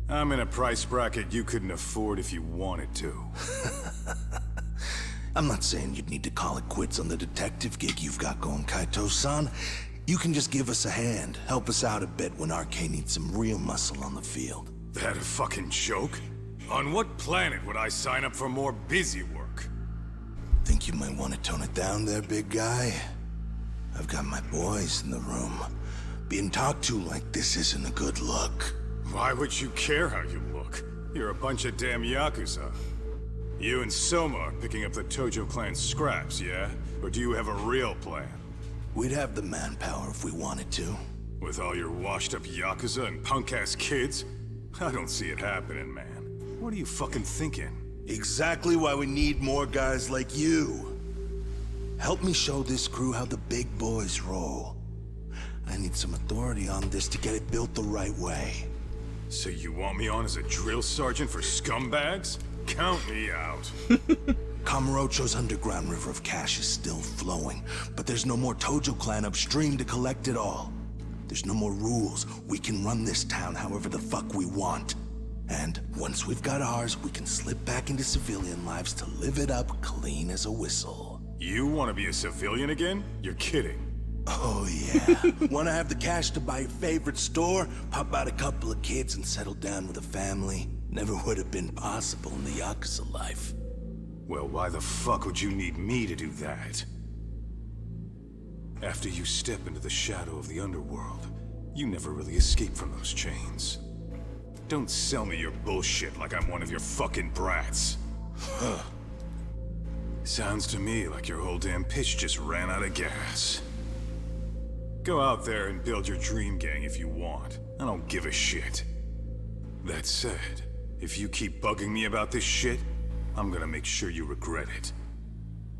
I'm in a price bracket you couldn't afford if you wanted to. I'm not saying you'd need to call it quits on the detective gig you've got going, Kaito-san. You can just give us a hand, help us out a bit when Arcane needs some real muscle on the field. That a fucking joke? On what planet would I sign up for more busy work? Think you might want to tone it down there, big guy? I've got my boys in the room. Being talked to like this isn't a good look. Why would you care how you look? You're a bunch of damn Yakuza. You and Soma are picking up the Tojo clan scraps, yeah? Or do you have a real plan? We'd have the manpower if we wanted to. With all your washed-up Yakuza and punk-ass kids? I don't see it happening, man. What are you fucking thinking? Exactly why we need more guys like you. Help me show this crew how the big boys roll. I need some authority on this to get it built the right way. So you want me on as a drill sergeant for scumbags? Count me out. Kamurocho's underground river of cash is still flowing, but there's no more Tojo clan upstream to collect it all. There's no more rules. We can run this town however the fuck we want. And once we've got ours, we can slip back into civilian lives to live it up clean as a whistle. You want to be a civilian again? You're kidding. Oh yeah. Want to have the cash to buy your favorite store, pop out a couple of kids and settle down with a family? Never would have been possible in the Yakuza life. Well, why the fuck would you need me to do that? After you step into the shadow of the underworld, you never really escape from those chains. Don't sell me your bullshit like I'm one of your fucking brats. Sounds to me like your whole damn pitch just ran out of gas. Go out there and build your dream gang if you want. I don't give a shit. That said, if you keep bugging me about this shit, I'm gonna make sure you regret it.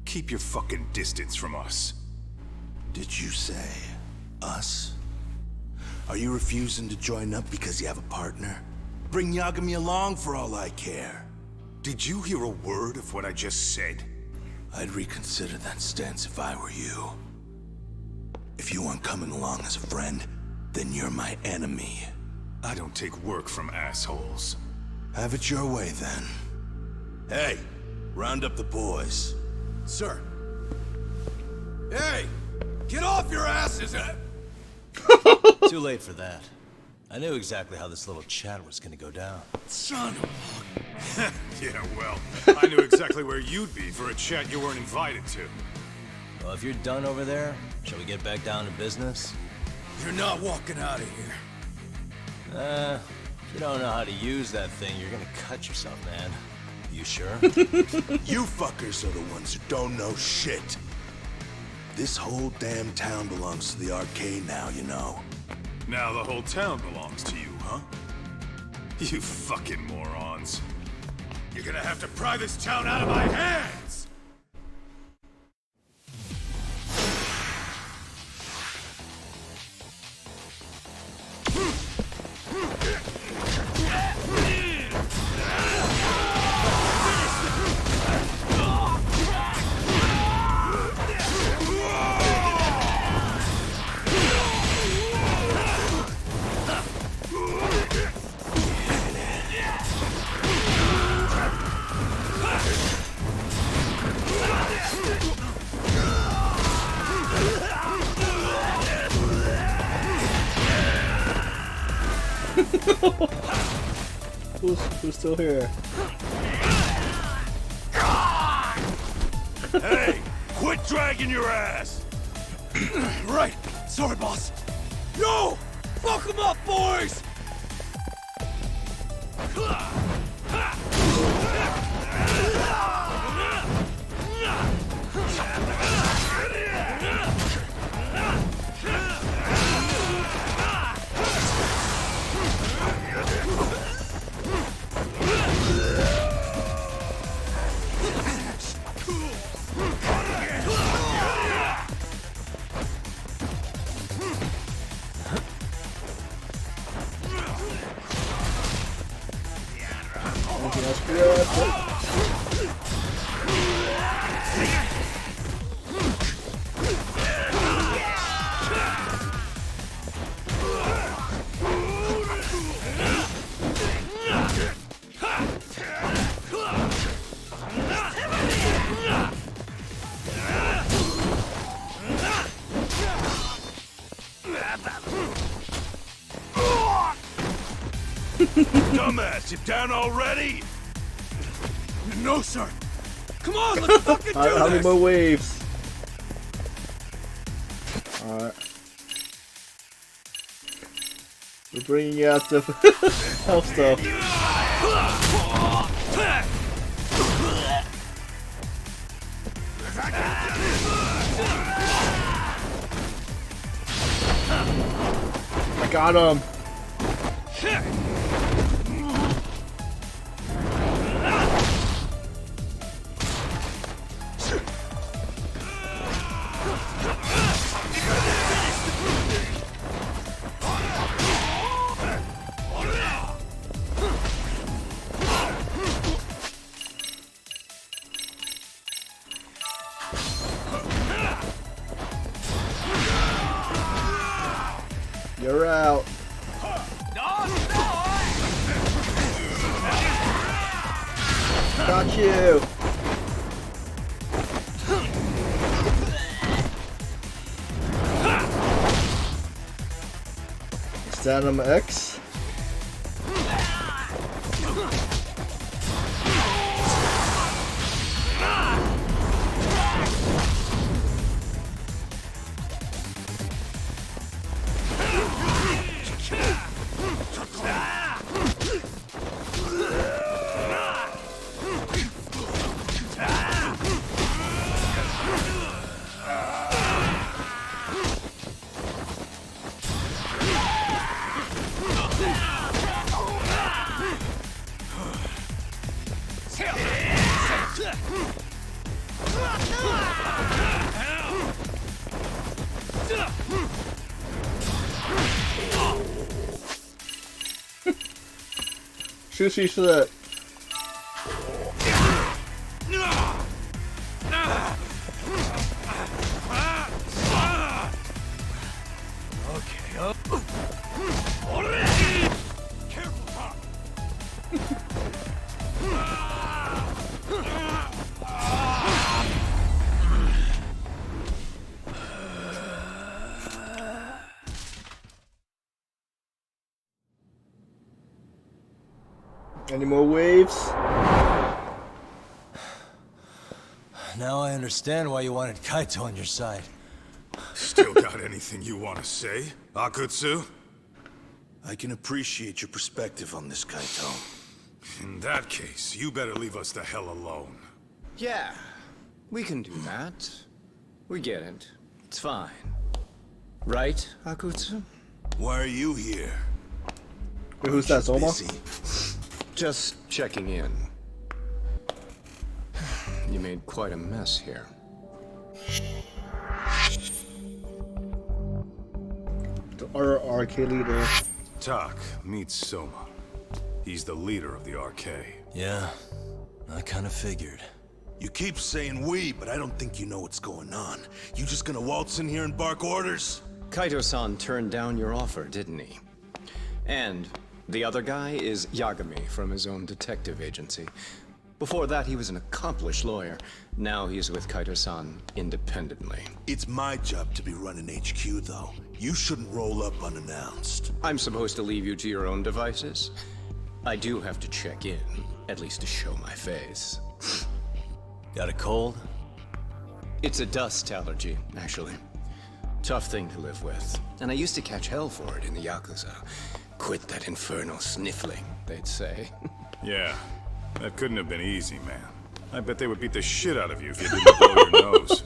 Keep your fucking distance from us. Did you say us? Are you refusing to join up because you have a partner? Bring Yagami along for all I care. Did you hear a word of what I just said? I'd reconsider that stance if I were you. If you aren't coming along as a friend, then you're my enemy. I don't take work from assholes. Have it your way, then. Hey, round up the boys. Sir. Hey! Get off your asses! Too late for that. I knew exactly how this little chat was gonna go down. Son of Yeah, well, I knew exactly where you'd be for a chat you weren't invited to. Well, if you're done over there, shall we get back down to business? You're not walking out of here. If you don't know how to use that thing, you're gonna cut yourself, man. You sure? You fuckers are the ones who don't know shit. This whole damn town belongs to the arcade now, you know. Now the whole town belongs to you, huh? You fucking morons. You're gonna have to pry this town out of my hands! Who's still here? Hey! Quit dragging your ass! Right! Sorry, boss. Yo! Fuck them up, boys! Dumbass, you down already? No, sir. Come on, let's fucking do How many this! more waves? Alright. We're bringing you out the health stuff. I got him. You're out. Got you. Stand X. Sushi shit. Okay, up. Careful, Pop. Any more waves? Now I understand why you wanted Kaito on your side. Still got anything you want to say, Akutsu? I can appreciate your perspective on this, Kaito. In that case, you better leave us the hell alone. Yeah, we can do that. We get it. It's fine. Right, Akutsu? Why are you here? Wait, who's that, Zoma? Just checking in. You made quite a mess here. Our RK leader. Tak, meet Soma. He's the leader of the RK. Yeah, I kind of figured. You keep saying we, but I don't think you know what's going on. You just gonna waltz in here and bark orders? Kaito-san turned down your offer, didn't he? And the other guy is Yagami from his own detective agency. Before that, he was an accomplished lawyer. Now he's with Kaito-san independently. It's my job to be running HQ, though. You shouldn't roll up unannounced. I'm supposed to leave you to your own devices? I do have to check in, at least to show my face. Got a cold? It's a dust allergy, actually. Tough thing to live with. And I used to catch hell for it in the Yakuza. Quit that infernal sniffling, they'd say. Yeah, that couldn't have been easy, man. I bet they would beat the shit out of you if you didn't blow your nose.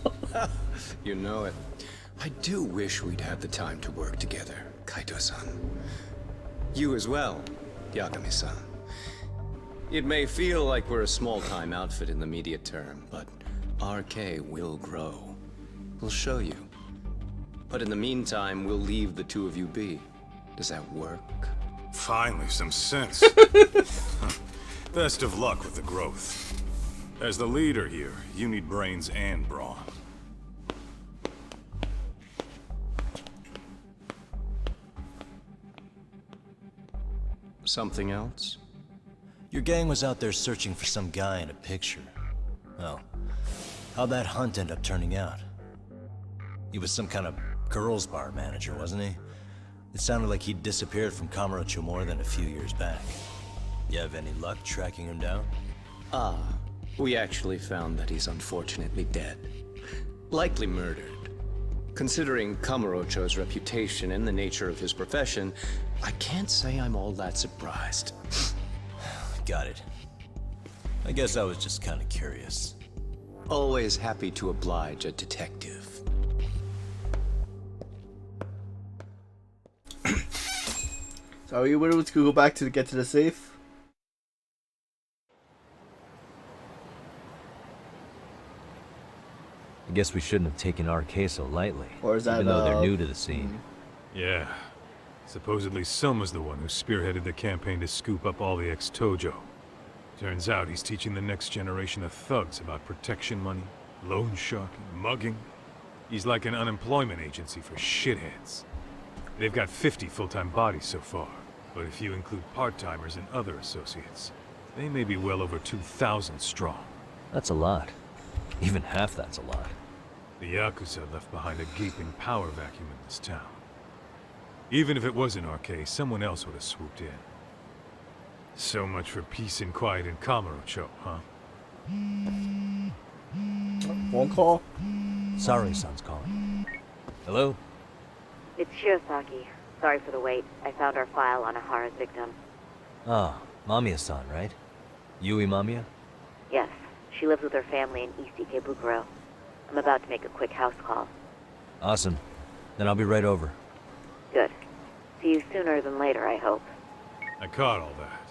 You know it. I do wish we'd had the time to work together, Kaito-san. You as well, Yagami-san. It may feel like we're a small-time outfit in the immediate term, but RK will grow. We'll show you. But in the meantime, we'll leave the two of you be. Does that work? Finally, some sense. Best of luck with the growth. As the leader here, you need brains and brawn. Something else? Your gang was out there searching for some guy in a picture. Well, how'd that hunt end up turning out? He was some kind of girls' bar manager, wasn't he? It sounded like he'd disappeared from Kamurocho more than a few years back. You have any luck tracking him down? Ah, we actually found that he's unfortunately dead. Likely murdered. Considering Kamurocho's reputation and the nature of his profession, I can't say I'm all that surprised. Got it. I guess I was just kind of curious. Always happy to oblige a detective. So are you able to go back to get to the safe? I guess we shouldn't have taken RK so lightly. Or is that, even though they're new to the scene. Yeah. Supposedly Selma's the one who spearheaded the campaign to scoop up all the ex-Tojo. Turns out he's teaching the next generation of thugs about protection money, loan sharking, mugging. He's like an unemployment agency for shitheads. They've got 50 full-time bodies so far, but if you include part-timers and other associates, they may be well over 2,000 strong. That's a lot. Even half that's a lot. The Yakuza left behind a gaping power vacuum in this town. Even if it wasn't RK, someone else would have swooped in. So much for peace and quiet in Kamurocho, huh? Phone call? Sorry-san's calling. Hello? It's Shirosaki. Sorry for the wait. I found our file on Ahara's victim. Ah, Mamiya-san, right? Yui Mamiya? Yes, she lives with her family in East Ikebukuro. I'm about to make a quick house call. Awesome. Then I'll be right over. Good. See you sooner than later, I hope. I caught all that.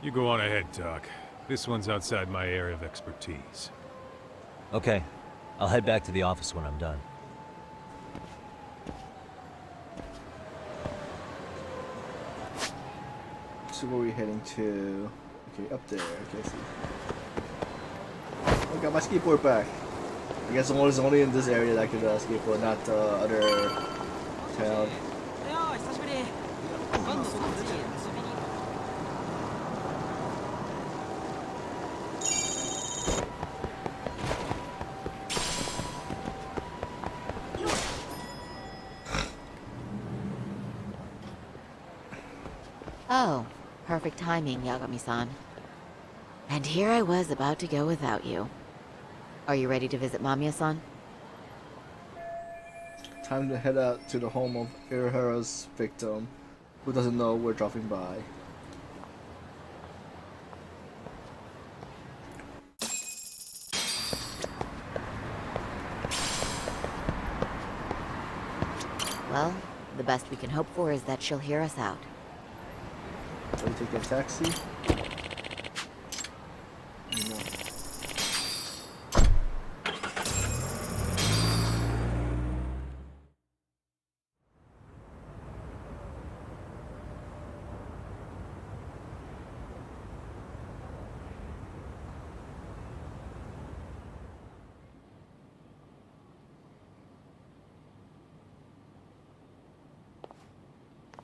You go on ahead, Doc. This one's outside my area of expertise. Okay. I'll head back to the office when I'm done. So where are we heading to? Okay, up there. Okay, I see. I got my skateboard back. I guess it's only in this area that I could skateboard, not other town. Oh, perfect timing, Yagami-san. And here I was about to go without you. Are you ready to visit Mamiya-san? Time to head out to the home of Irihara's victim, who doesn't know we're dropping by. Well, the best we can hope for is that she'll hear us out. So we take a taxi.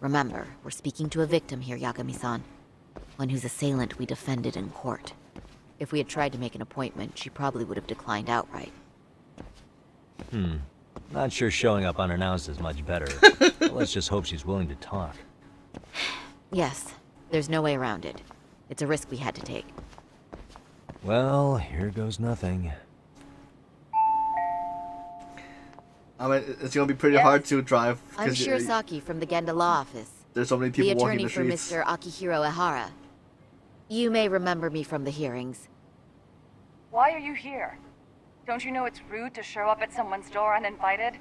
Remember, we're speaking to a victim here, Yagami-san. One whose assailant we defended in court. If we had tried to make an appointment, she probably would have declined outright. Not sure showing up unannounced is much better. But let's just hope she's willing to talk. Yes, there's no way around it. It's a risk we had to take. Well, here goes nothing. I mean, it's gonna be pretty hard to drive. I'm Shirosaki from the Genda Law Office. There's so many people the walking attorney the for streets. Mr. Akihiro Ehara. You may remember me from the hearings. Why are you here? Don't you know it's rude to show up at someone's door uninvited?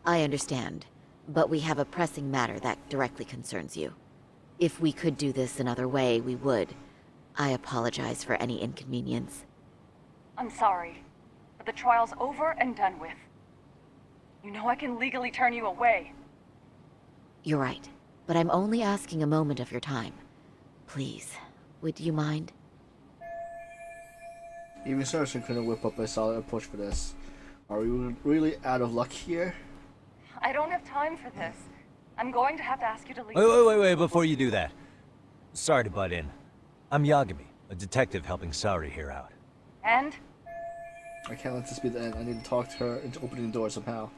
I understand, but we have a pressing matter that directly concerns you. If we could do this another way, we would. I apologize for any inconvenience. I'm sorry, but the trial's over and done with. You know I can legally turn you away. You're right, but I'm only asking a moment of your time. Please, would you mind? Even Saracen couldn't whip up a solid approach for this. Are we really out of luck here? I don't have time for this. I'm going to have to ask you to leave. Wait, before you do that. Sorry to butt in. I'm Yagami, a detective helping Saori here out. And? I can't let this be the end. I need to talk to her into opening the door somehow.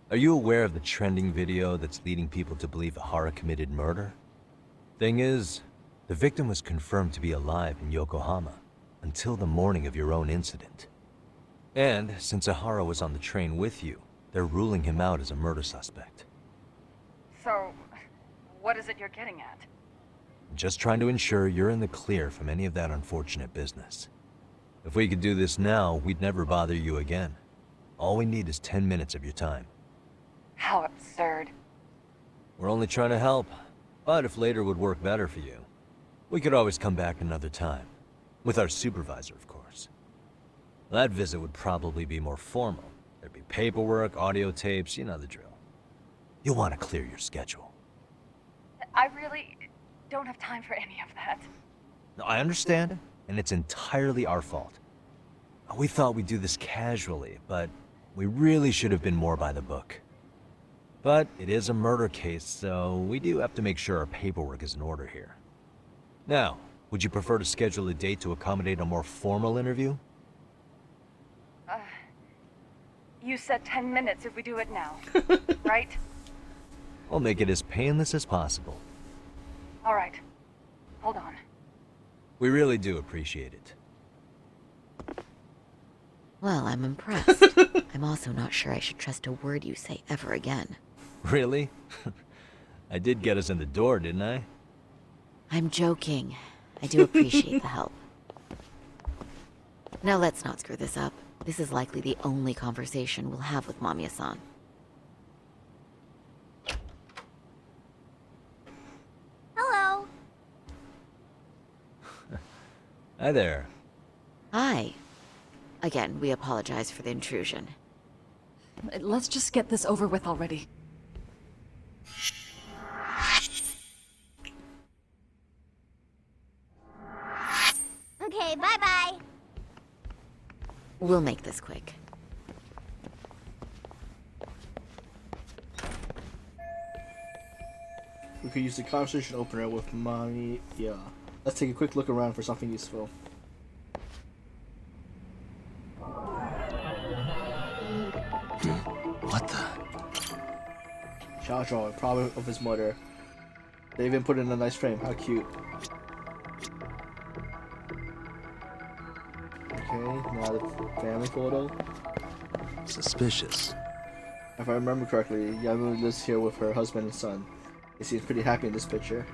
Are you aware of the trending video that's leading people to believe Ahara committed murder? Thing is, the victim was confirmed to be alive in Yokohama until the morning of your own incident. And since Ahara was on the train with you, they're ruling him out as a murder suspect. So, what is it you're getting at? Just trying to ensure you're in the clear from any of that unfortunate business. If we could do this now, we'd never bother you again. All we need is 10 minutes of your time. How absurd. We're only trying to help, but if later would work better for you, we could always come back another time. With our supervisor, of course. That visit would probably be more formal. There'd be paperwork, audio tapes, you know the drill. You'll want to clear your schedule. I really don't have time for any of that. No, I understand, and it's entirely our fault. We thought we'd do this casually, but we really should have been more by the book. But it is a murder case, so we do have to make sure our paperwork is in order here. Now, would you prefer to schedule a date to accommodate a more formal interview? You said 10 minutes if we do it now, right? We'll make it as painless as possible. All right. Hold on. We really do appreciate it. Well, I'm impressed. I'm also not sure I should trust a word you say ever again. Really? I did get us in the door, didn't I? I'm joking. I do appreciate the help. Now let's not screw this up. This is likely the only conversation we'll have with Mamiya-san. Hello. Hi there. Hi. Again, we apologize for the intrusion. Let's just get this over with already. Okay, bye-bye. We'll make this quick. We could use the conversation opener with Mommy. Yeah. Let's take a quick look around for something useful. What the? Child drawing, probably of his mother. They even put it in a nice frame. How cute. Okay, now the family photo. Suspicious. If I remember correctly, Yamu lives here with her husband and son. They seem pretty happy in this picture.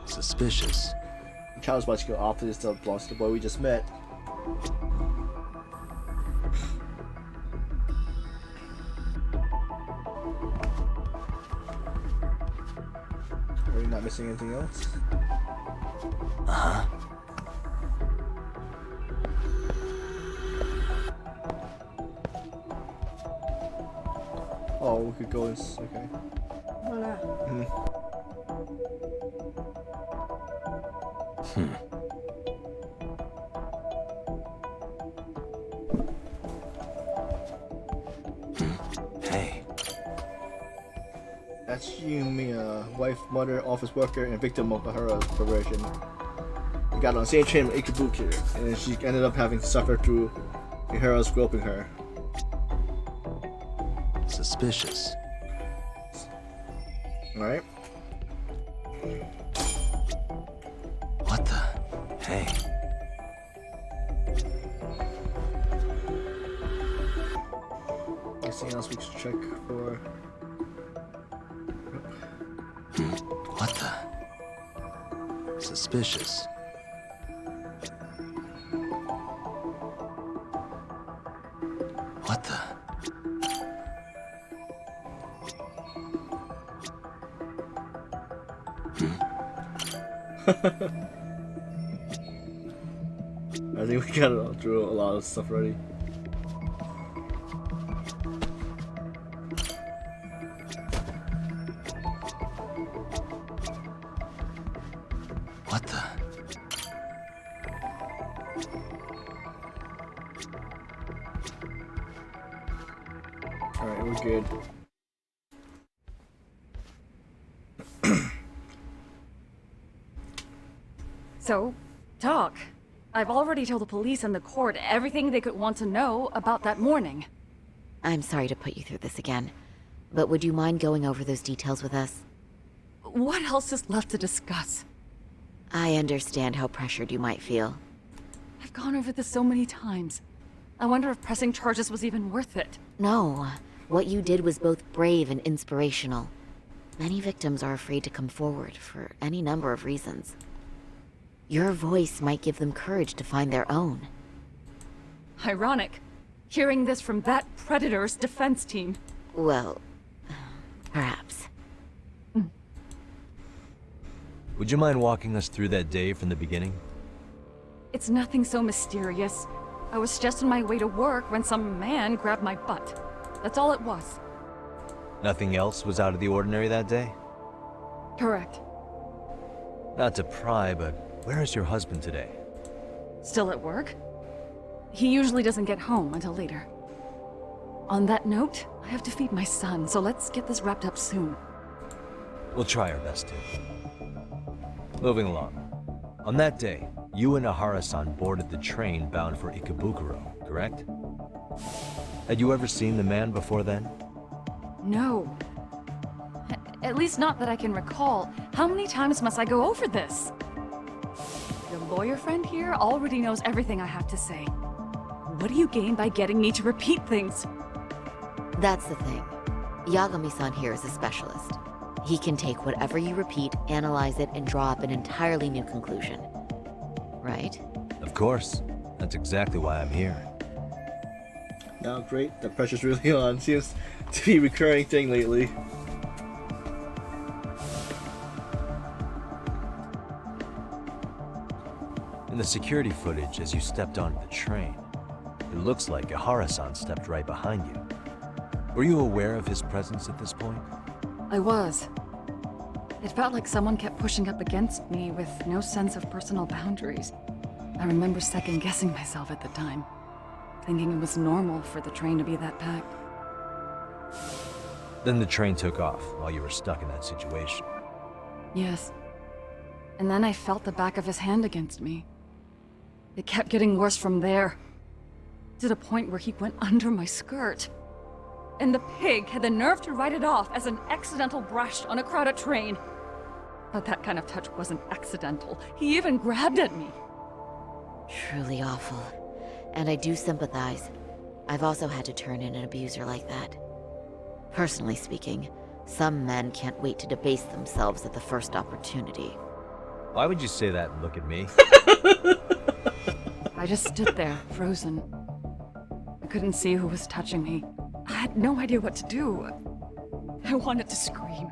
Suspicious. The child's about to go off to this belongs to the boy we just met. Are we not missing anything else? Uh-huh. Oh, we could go in. Okay. Hey. That's Yumiya, wife, mother, office worker, and victim of Ahara's perversion. They got on the same train with Ikubuki, and she ended up having to suffer through Ahara's groping her. Suspicious. Alright. What the? Hey. Anything else we should check for? What the? Suspicious. What the? I think we got through a lot of stuff already. What the? Alright, we're good. So, talk. I've already told the police and the court everything they could want to know about that morning. I'm sorry to put you through this again, but would you mind going over those details with us? What else is left to discuss? I understand how pressured you might feel. I've gone over this so many times. I wonder if pressing charges was even worth it. No. What you did was both brave and inspirational. Many victims are afraid to come forward for any number of reasons. Your voice might give them courage to find their own. Ironic. Hearing this from that predator's defense team. Well, perhaps. Would you mind walking us through that day from the beginning? It's nothing so mysterious. I was just on my way to work when some man grabbed my butt. That's all it was. Nothing else was out of the ordinary that day? Correct. Not to pry, but where is your husband today? Still at work? He usually doesn't get home until later. On that note, I have to feed my son, so let's get this wrapped up soon. We'll try our best to. Moving along. On that day, you and Ahara-san boarded the train bound for Ikebukuro, correct? Had you ever seen the man before then? No. At least not that I can recall. How many times must I go over this? Your lawyer friend here already knows everything I have to say. What do you gain by getting me to repeat things? That's the thing. Yagami-san here is a specialist. He can take whatever you repeat, analyze it, and draw up an entirely new conclusion. Right? Of course. That's exactly why I'm here. Now, great. The pressure's really on. Seems to be a recurring thing lately. In the security footage as you stepped onto the train, it looks like Ahara-san stepped right behind you. Were you aware of his presence at this point? I was. It felt like someone kept pushing up against me with no sense of personal boundaries. I remember second-guessing myself at the time, thinking it was normal for the train to be that packed. Then the train took off while you were stuck in that situation. Yes. And then I felt the back of his hand against me. It kept getting worse from there, to the point where he went under my skirt. And the pig had the nerve to write it off as an accidental brush on a crowded train. But that kind of touch wasn't accidental. He even grabbed at me. Truly awful. And I do sympathize. I've also had to turn in an abuser like that. Personally speaking, some men can't wait to debase themselves at the first opportunity. Why would you say that and look at me? I just stood there, frozen. I couldn't see who was touching me. I had no idea what to do. I wanted to scream.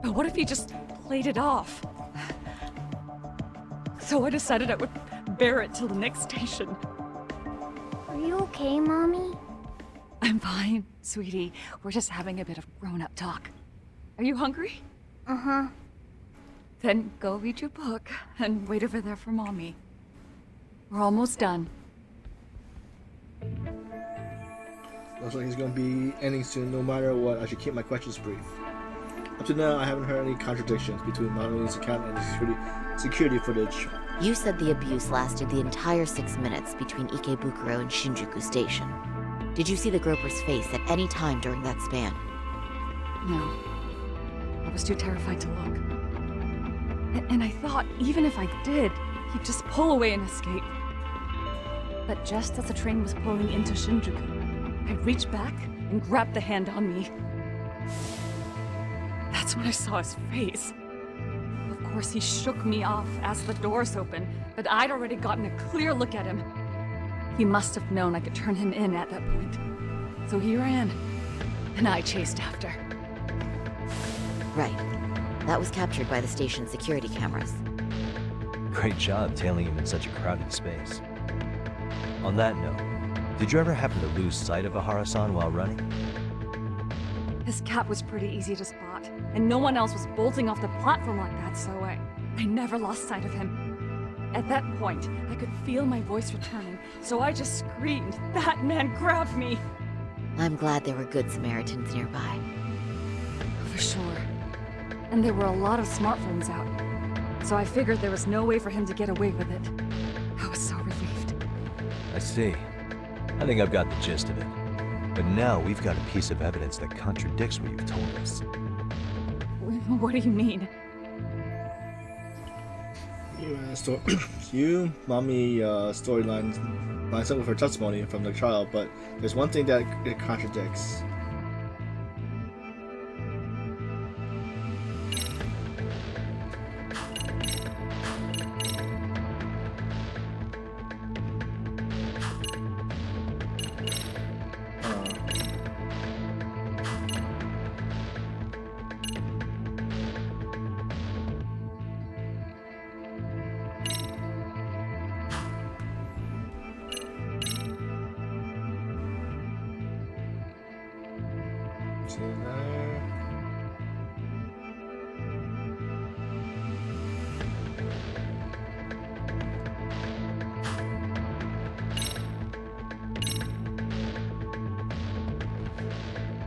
But what if he just played it off? So I decided I would bear it till the next station. Are you okay, Mommy? I'm fine, sweetie. We're just having a bit of grown-up talk. Are you hungry? Uh-huh. Then go read your book and wait over there for Mommy. We're almost done. Looks like he's going to be ending soon, no matter what. I should keep my questions brief. Up to now, I haven't heard any contradictions between Manuel's account and the security footage. You said the abuse lasted the entire 6 minutes between Ikebukuro and Shinjuku Station. Did you see the groper's face at any time during that span? No. I was too terrified to look. And I thought, even if I did, he'd just pull away and escape. But just as the train was pulling into Shinjuku, I reached back and grabbed the hand on me. That's when I saw his face. Of course, he shook me off as the doors opened, but I'd already gotten a clear look at him. He must have known I could turn him in at that point. So he ran, and I chased after. Right. That was captured by the station's security cameras. Great job tailing him in such a crowded space. On that note, did you ever happen to lose sight of Ahara-san while running? His cap was pretty easy to spot, and no one else was bolting off the platform like that, so I never lost sight of him. At that point, I could feel my voice returning, so I just screamed, "That man grabbed me!" I'm glad there were good Samaritans nearby. For sure. And there were a lot of smartphones out, so I figured there was no way for him to get away with it. I see. I think I've got the gist of it. But now we've got a piece of evidence that contradicts what you've told us. What do you mean? You, Mommy, storyline lines up with her testimony from the trial, but there's one thing that it contradicts.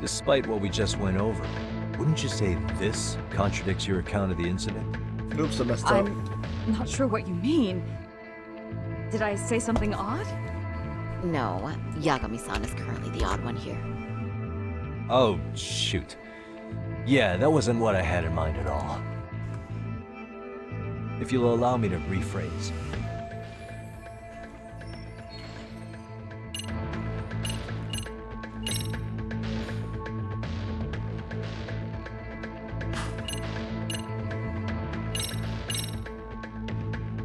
Despite what we just went over, wouldn't you say this contradicts your account of the incident? Oops, I messed up. I'm not sure what you mean. Did I say something odd? No, Yagami-san is currently the odd one here. Oh, shoot. Yeah, that wasn't what I had in mind at all. If you'll allow me to rephrase.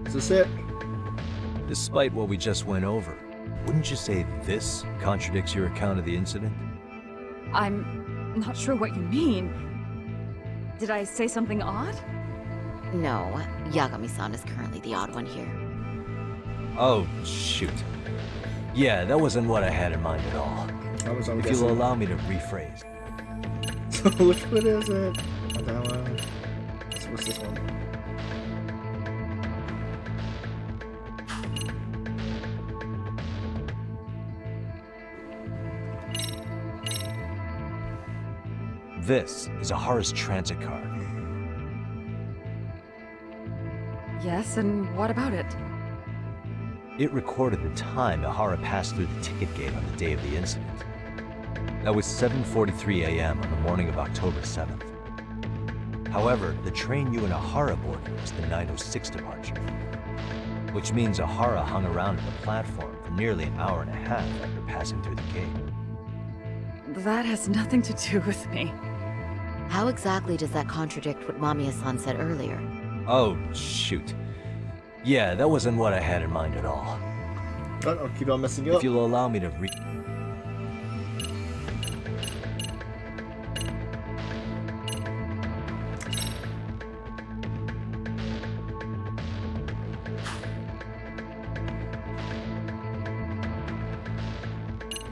Is this it? Despite what we just went over, wouldn't you say this contradicts your account of the incident? I'm not sure what you mean. Did I say something odd? No, Yagami-san is currently the odd one here. Oh, shoot. Yeah, that wasn't what I had in mind at all. If you'll allow me to rephrase. So which one is it? Oh, that one. So what's this one? This is a Horace transit card. Yes, and what about it? It recorded the time Ahara passed through the ticket gate on the day of the incident. That was 7:43 a.m. on the morning of October 7th. However, the train you and Ahara boarded was the 9:06 departure, which means Ahara hung around at the platform for nearly an hour and a half after passing through the gate. That has nothing to do with me. How exactly does that contradict what Mamiya-san said earlier? Oh, shoot. Yeah, that wasn't what I had in mind at all. I'll keep on messing you up. If you'll allow me to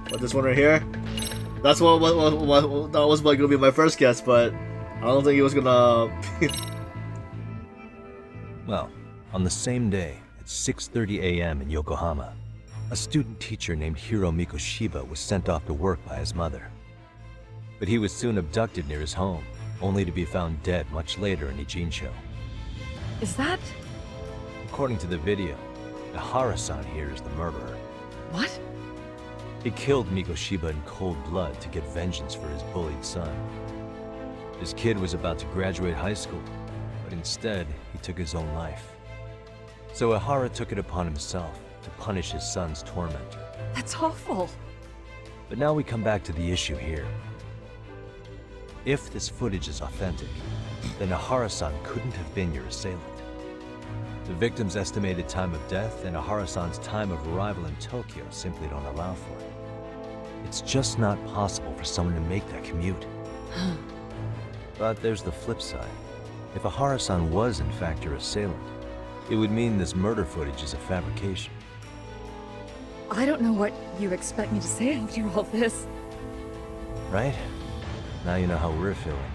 What, this one right here? That's what that was like gonna be my first guess, but I don't think it was gonna. Well, on the same day, at 6:30 a.m. in Yokohama, a student teacher named Hiro Mikoshiba was sent off to work by his mother. But he was soon abducted near his home, only to be found dead much later in Ijincho. Is that... According to the video, Ahara-san here is the murderer. What? He killed Mikoshiba in cold blood to get vengeance for his bullied son. His kid was about to graduate high school, but instead, he took his own life. So Ahara took it upon himself to punish his son's tormentor. That's awful. But now we come back to the issue here. If this footage is authentic, then Ahara-san couldn't have been your assailant. The victim's estimated time of death and Ahara-san's time of arrival in Tokyo simply don't allow for it. It's just not possible for someone to make that commute. But there's the flip side. If Ahara-san was in fact your assailant, it would mean this murder footage is a fabrication. I don't know what you expect me to say after all this. Right? Now you know how we're feeling.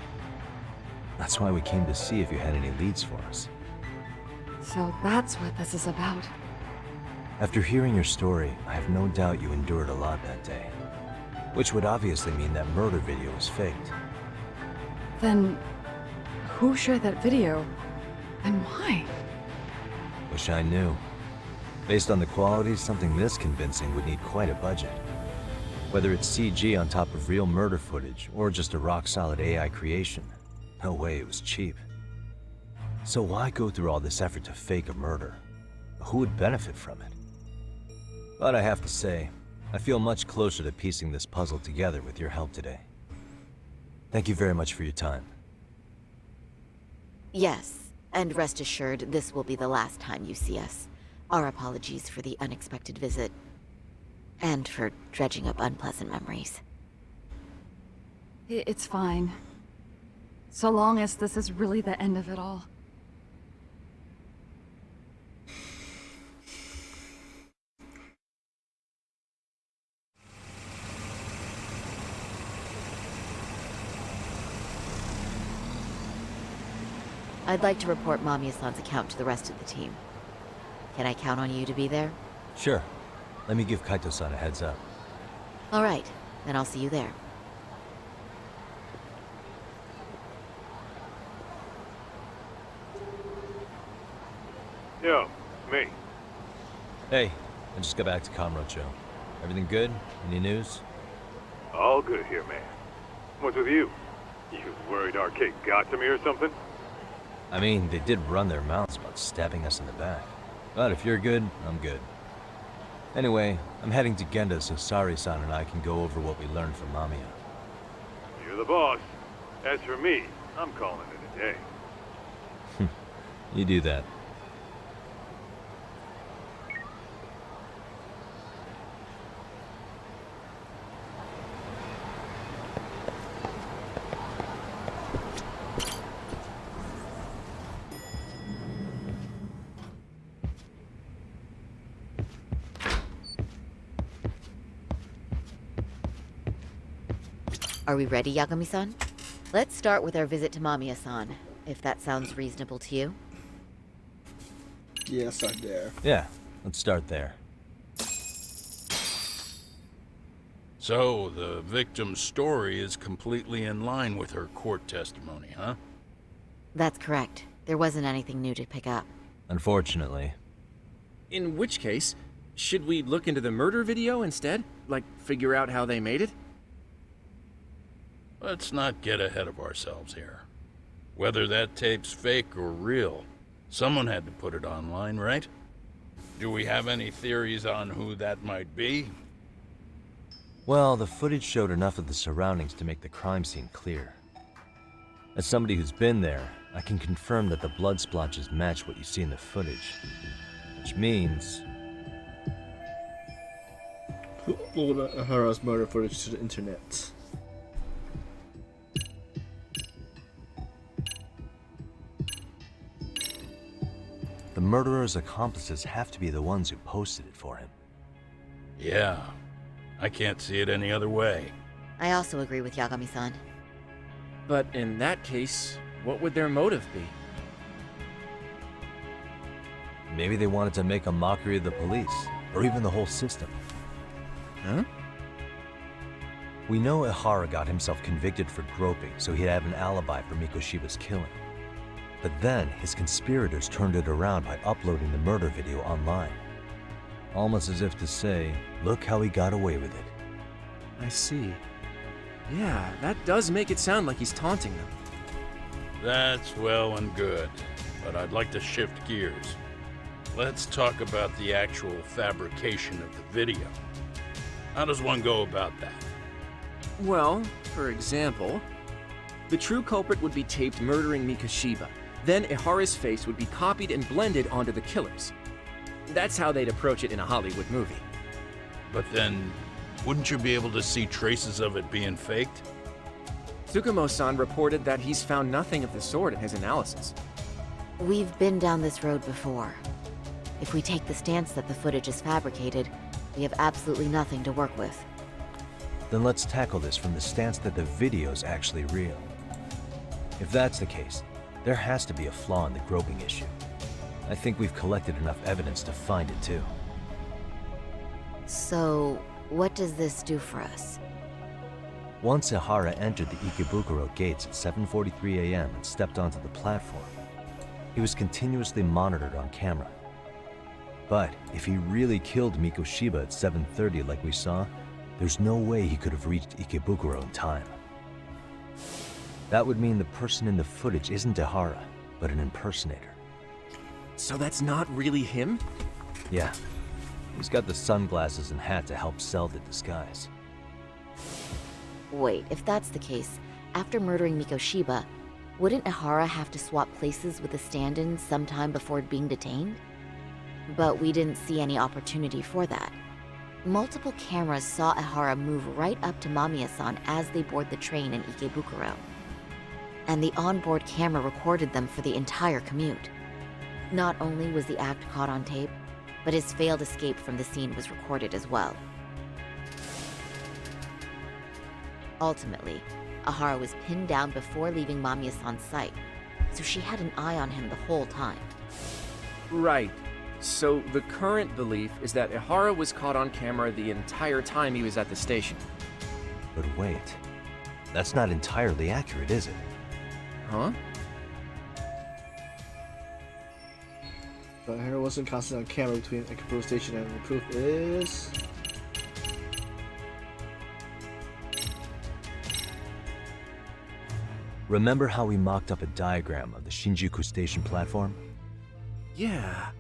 That's why we came to see if you had any leads for us. So that's what this is about. After hearing your story, I have no doubt you endured a lot that day. Which would obviously mean that murder video was faked. Then, who shared that video? And why? Wish I knew. Based on the quality, something this convincing would need quite a budget. Whether it's CG on top of real murder footage, or just a rock-solid AI creation, no way it was cheap. So why go through all this effort to fake a murder? Who would benefit from it? But I have to say, I feel much closer to piecing this puzzle together with your help today. Thank you very much for your time. Yes, and rest assured, this will be the last time you see us. Our apologies for the unexpected visit, and for dredging up unpleasant memories. It's fine. So long as this is really the end of it all. I'd like to report Mamiya-san's account to the rest of the team. Can I count on you to be there? Sure. Let me give Kaito-san a heads up. All right, then I'll see you there. Yo, me. Hey, I just got back to Kamurocho. Everything good? Any news? All good here, man. What's with you? You worried Arcade got to me or something? I mean, they did run their mouths about stabbing us in the back. But if you're good, I'm good. Anyway, I'm heading to Genda so Sari-san and I can go over what we learned from Mamiya. You're the boss. As for me, I'm calling it a day. You do that. Are we ready, Yagami-san? Let's start with our visit to Mamiya-san, if that sounds reasonable to you. Yeah, start there. Yeah, let's start there. So, the victim's story is completely in line with her court testimony, huh? That's correct. There wasn't anything new to pick up. Unfortunately. In which case, should we look into the murder video instead? Like, figure out how they made it? Let's not get ahead of ourselves here. Whether that tape's fake or real, someone had to put it online, right? Do we have any theories on who that might be? Well, the footage showed enough of the surroundings to make the crime scene clear. As somebody who's been there, I can confirm that the blood splotches match what you see in the footage. Which means... Who uploaded Ahara's murder footage to the internet? the murderer's accomplices have to be the ones who posted it for him. Yeah, I can't see it any other way. I also agree with Yagami-san. But in that case, what would their motive be? Maybe they wanted to make a mockery of the police, or even the whole system. Huh? We know Ihara got himself convicted for groping, so he'd have an alibi for Mikoshiba's killing. But then, his conspirators turned it around by uploading the murder video online. Almost as if to say, look how he got away with it. I see. Yeah, that does make it sound like he's taunting them. That's well and good, but I'd like to shift gears. Let's talk about the actual fabrication of the video. How does one go about that? Well, for example, the true culprit would be taped murdering Mikoshiba. Then Ihara's face would be copied and blended onto the killers. That's how they'd approach it in a Hollywood movie. But then, wouldn't you be able to see traces of it being faked? Tsukumo-san reported that he's found nothing of the sort in his analysis. We've been down this road before. If we take the stance that the footage is fabricated, we have absolutely nothing to work with. Then let's tackle this from the stance that the video's actually real. If that's the case, there has to be a flaw in the groping issue. I think we've collected enough evidence to find it too. So, what does this do for us? Once Ihara entered the Ikebukuro gates at 7:43 a.m. and stepped onto the platform, he was continuously monitored on camera. But if he really killed Mikoshiba at 7:30 like we saw, there's no way he could have reached Ikebukuro in time. That would mean the person in the footage isn't Ehara, but an impersonator. So that's not really him? Yeah. He's got the sunglasses and hat to help sell the disguise. Wait, if that's the case, after murdering Mikoshiba, wouldn't Ehara have to swap places with the stand-in sometime before being detained? But we didn't see any opportunity for that. Multiple cameras saw Ehara move right up to Mamiya-san as they board the train in Ikebukuro. And the onboard camera recorded them for the entire commute. Not only was the act caught on tape, but his failed escape from the scene was recorded as well. Ultimately, Ehara was pinned down before leaving Mamiya-san's sight, so she had an eye on him the whole time. Right. So the current belief is that Ehara was caught on camera the entire time he was at the station. But wait, that's not entirely accurate, is it? Huh? But Ehara wasn't constantly on camera between Ikebukuro Station, and the proof is... Remember how we mocked up a diagram of the Shinjuku Station platform? Yeah.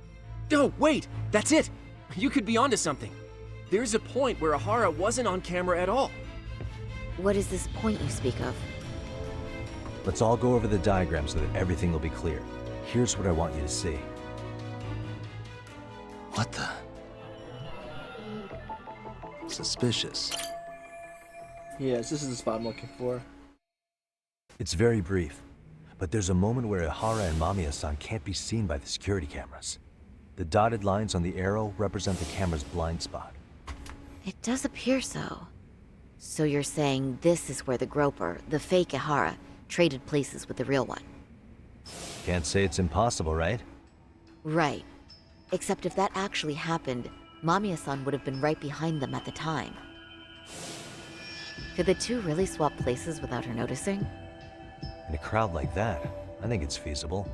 Oh, wait! That's it! You could be onto something. There's a point where Ehara wasn't on camera at all. What is this point you speak of? Let's all go over the diagram so that everything will be clear. Here's what I want you to see. What the? Suspicious. Yes, this is the spot I'm looking for. It's very brief, but there's a moment where Ehara and Mamiya-san can't be seen by the security cameras. The dotted lines on the arrow represent the camera's blind spot. It does appear so. So you're saying this is where the groper, the fake Ehara, traded places with the real one? Can't say it's impossible, right? Right. Except if that actually happened, Mamiya-san would have been right behind them at the time. Could the two really swap places without her noticing? In a crowd like that, I think it's feasible.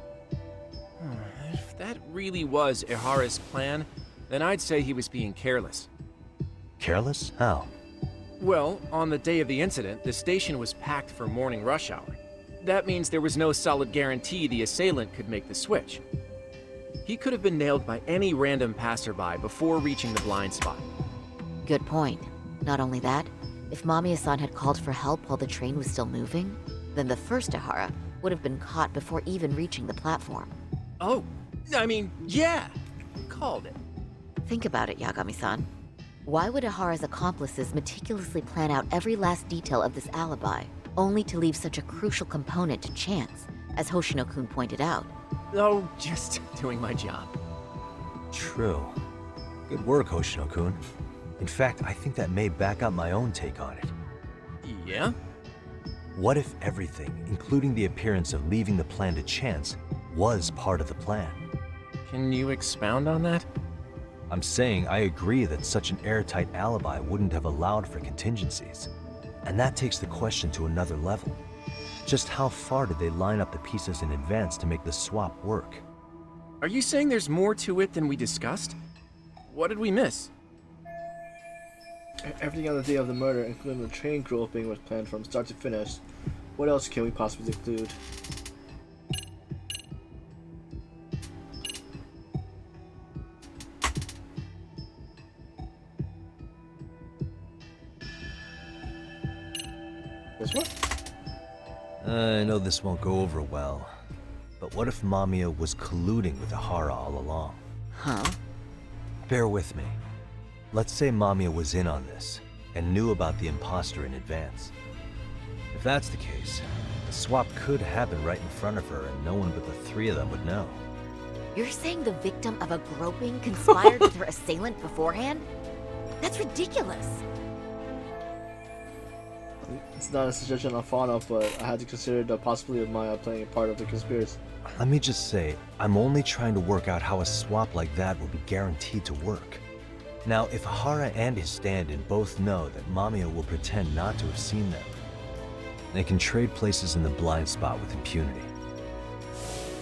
If that really was Ehara's plan, then I'd say he was being careless. Careless? How? Well, on the day of the incident, the station was packed for morning rush hour. That means there was no solid guarantee the assailant could make the switch. He could have been nailed by any random passerby before reaching the blind spot. Good point. Not only that, if Mamiya-san had called for help while the train was still moving, then the first Ehara would have been caught before even reaching the platform. Oh, I mean, yeah! Called it. Think about it, Yagami-san. Why would Ehara's accomplices meticulously plan out every last detail of this alibi, only to leave such a crucial component to chance, as Hoshino-kun pointed out? Oh, just doing my job. True. Good work, Hoshino-kun. In fact, I think that may back up my own take on it. Yeah? What if everything, including the appearance of leaving the plan to chance, was part of the plan? Can you expound on that? I'm saying I agree that such an airtight alibi wouldn't have allowed for contingencies. And that takes the question to another level. Just how far did they line up the pieces in advance to make the swap work? Are you saying there's more to it than we discussed? What did we miss? Everything on the day of the murder, including the train groping, was planned from start to finish. What else can we possibly include? This one? I know this won't go over well, but what if Mamiya was colluding with Ehara all along? Huh? Bear with me. Let's say Mamiya was in on this, and knew about the imposter in advance. If that's the case, the swap could happen right in front of her and no one but the three of them would know. You're saying the victim of a groping conspired with her assailant beforehand? That's ridiculous! It's not a suggestion on Fauna, but I had to consider the possibility of Maya playing a part of the conspiracy. Let me just say, I'm only trying to work out how a swap like that will be guaranteed to work. Now, if Ehara and his stand-in both know that Mamiya will pretend not to have seen them, they can trade places in the blind spot with impunity.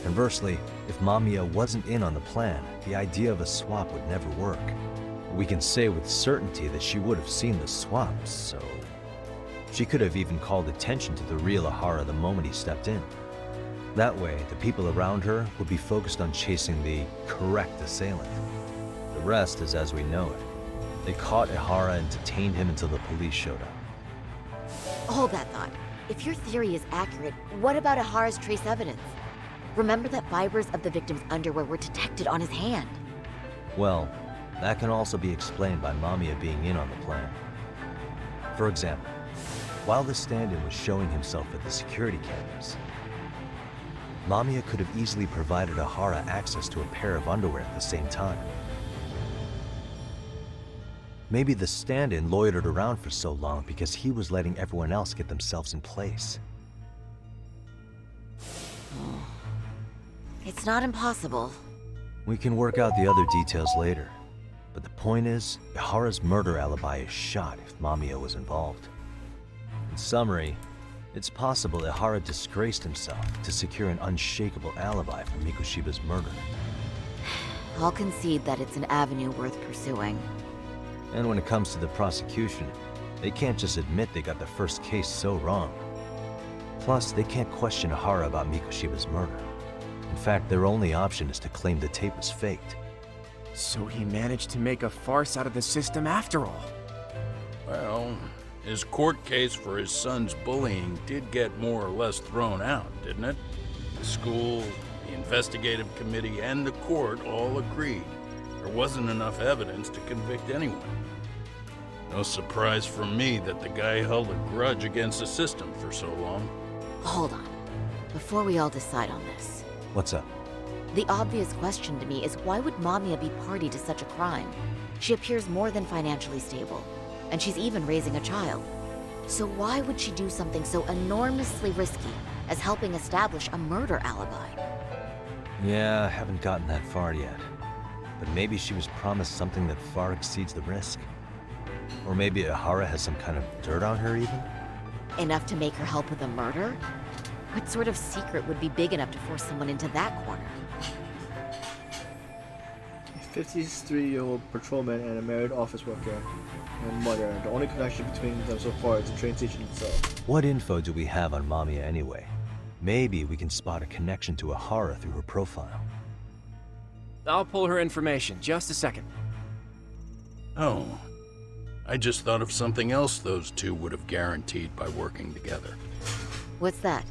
Conversely, If Mamiya wasn't in on the plan, the idea of a swap would never work. We can say with certainty that she would have seen the swap, so... She could have even called attention to the real Ahara the moment he stepped in. That way, the people around her would be focused on chasing the correct assailant. The rest is as we know it. They caught Ahara and detained him until the police showed up. Hold that thought. If your theory is accurate, what about Ahara's trace evidence? Remember that fibers of the victim's underwear were detected on his hand. Well, that can also be explained by Mamiya being in on the plan. For example, while the stand-in was showing himself at the security cameras, Mamiya could have easily provided Ahara access to a pair of underwear at the same time. Maybe the stand-in loitered around for so long because he was letting everyone else get themselves in place. It's not impossible. We can work out the other details later, but the point is, Ahara's murder alibi is shot if Mamiya was involved. In summary, it's possible Ahara disgraced himself to secure an unshakable alibi for Mikoshiba's murder. I'll concede that it's an avenue worth pursuing. And when it comes to the prosecution, they can't just admit they got the first case so wrong. Plus, they can't question Ahara about Mikoshiba's murder. In fact, their only option is to claim the tape was faked. So he managed to make a farce out of the system after all. Well, his court case for his son's bullying did get more or less thrown out, didn't it? The school, the investigative committee, and the court all agreed there wasn't enough evidence to convict anyone. No surprise for me that the guy held a grudge against the system for so long. Hold on. Before we all decide on this. What's up? The obvious question to me is why would Mamiya be party to such a crime? She appears more than financially stable, and she's even raising a child. So why would she do something so enormously risky as helping establish a murder alibi? Yeah, I haven't gotten that far yet. But maybe she was promised something that far exceeds the risk. Or maybe Ahara has some kind of dirt on her even? Enough to make her help with a murder? What sort of secret would be big enough to force someone into that corner? A 53-year-old patrolman and a married office worker and mother. The only connection between them so far is the train station itself. What info do we have on Mamiya anyway? Maybe we can spot a connection to Ahara through her profile. I'll pull her information. Just a second. Oh, I just thought of something else those two would have guaranteed by working together. What's that?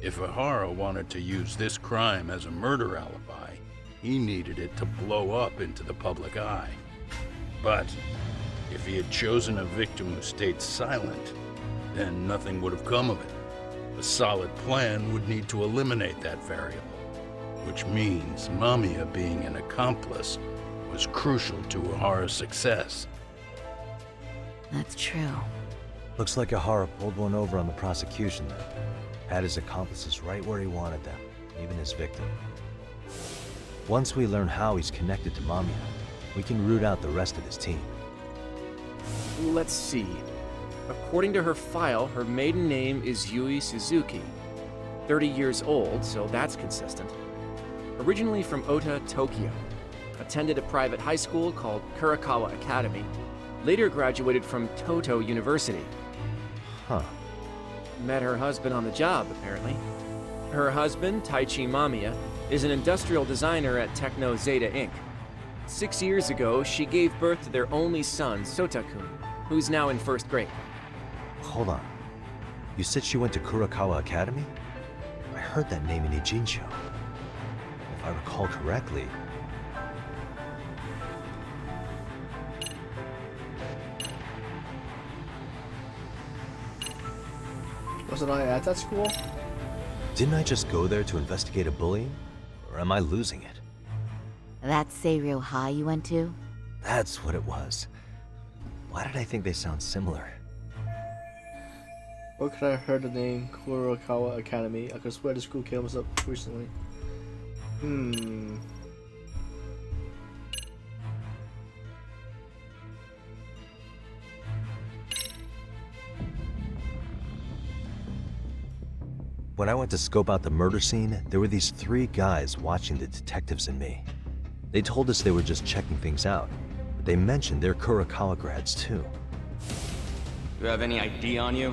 If Ahara wanted to use this crime as a murder alibi, he needed it to blow up into the public eye. But if he had chosen a victim who stayed silent, then nothing would have come of it. A solid plan would need to eliminate that variable, which means Mamiya being an accomplice was crucial to Ahara's success. That's true. Looks like Ahara pulled one over on the prosecution then. Had his accomplices right where he wanted them, even his victim. Once we learn how he's connected to Mamiya, we can root out the rest of his team. Let's see. According to her file, her maiden name is Yui Suzuki. 30 years old, so that's consistent. Originally from Ota, Tokyo. Attended a private high school called Kurakawa Academy. Later graduated from Toto University. Huh. Met her husband on the job, apparently. Her husband, Taichi Mamiya, is an industrial designer at Techno Zeta Inc. 6 years ago, she gave birth to their only son, Sotakun, who's now in first grade. Hold on. You said she went to Kurakawa Academy? I heard that name in Ijincho. If I recall correctly... Wasn't I at that school? Didn't I just go there to investigate a bullying? Or am I losing it? That's Seiryo High you went to? That's what it was. Why did I think they sound similar? Where could I heard the name Kurakawa Academy? I could swear the school came up recently. When I went to scope out the murder scene, there were these 3 guys watching the detectives and me. They told us they were just checking things out, but they mentioned they're Kurokawa grads too. Do you have any ID on you?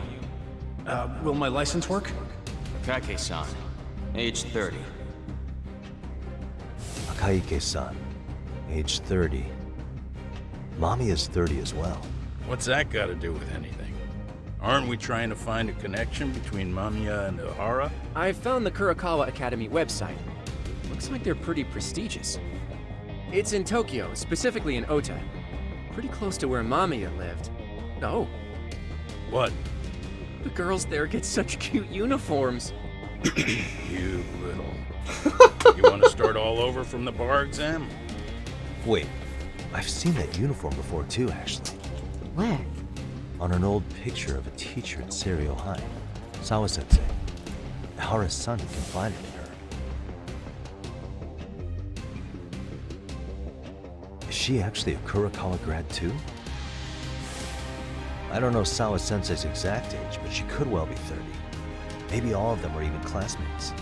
Will my license work? Kake-san, age 30. Akaike-san, age 30. Mommy is 30 as well. What's that got to do with anything? Aren't we trying to find a connection between Mamiya and Ohara? I found the Kurokawa Academy website. Looks like they're pretty prestigious. It's in Tokyo, specifically in Ota. Pretty close to where Mamiya lived. Oh. What? The girls there get such cute uniforms. You little... You want to start all over from the bar exam? Wait, I've seen that uniform before too, actually. Where? On an old picture of a teacher at Seiryo High. Sawa-sensei. Ohara's son confided in her. Is she actually a Kurokawa grad too? I don't know Sawa-sensei's exact age, but she could well be 30. Maybe all of them are even classmates.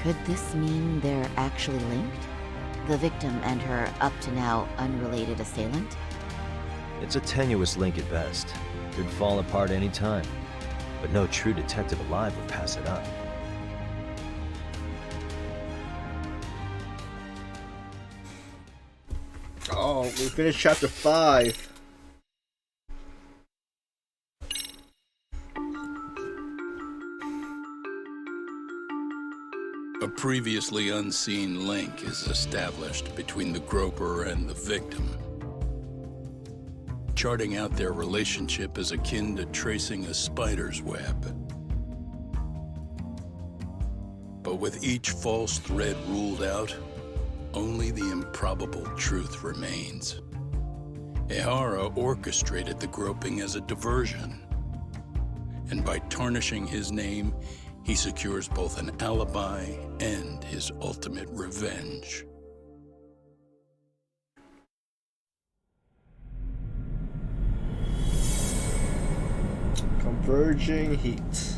Could this mean they're actually linked? The victim and her up-to-now unrelated assailant? It's a tenuous link at best. Could fall apart any time. But no true detective alive would pass it up. Oh, we finished chapter 5. A previously unseen link is established between the groper and the victim. Charting out their relationship is akin to tracing a spider's web. But with each false thread ruled out, only the improbable truth remains. Ehara orchestrated the groping as a diversion, and by tarnishing his name, he secures both an alibi and his ultimate revenge. Converging heat.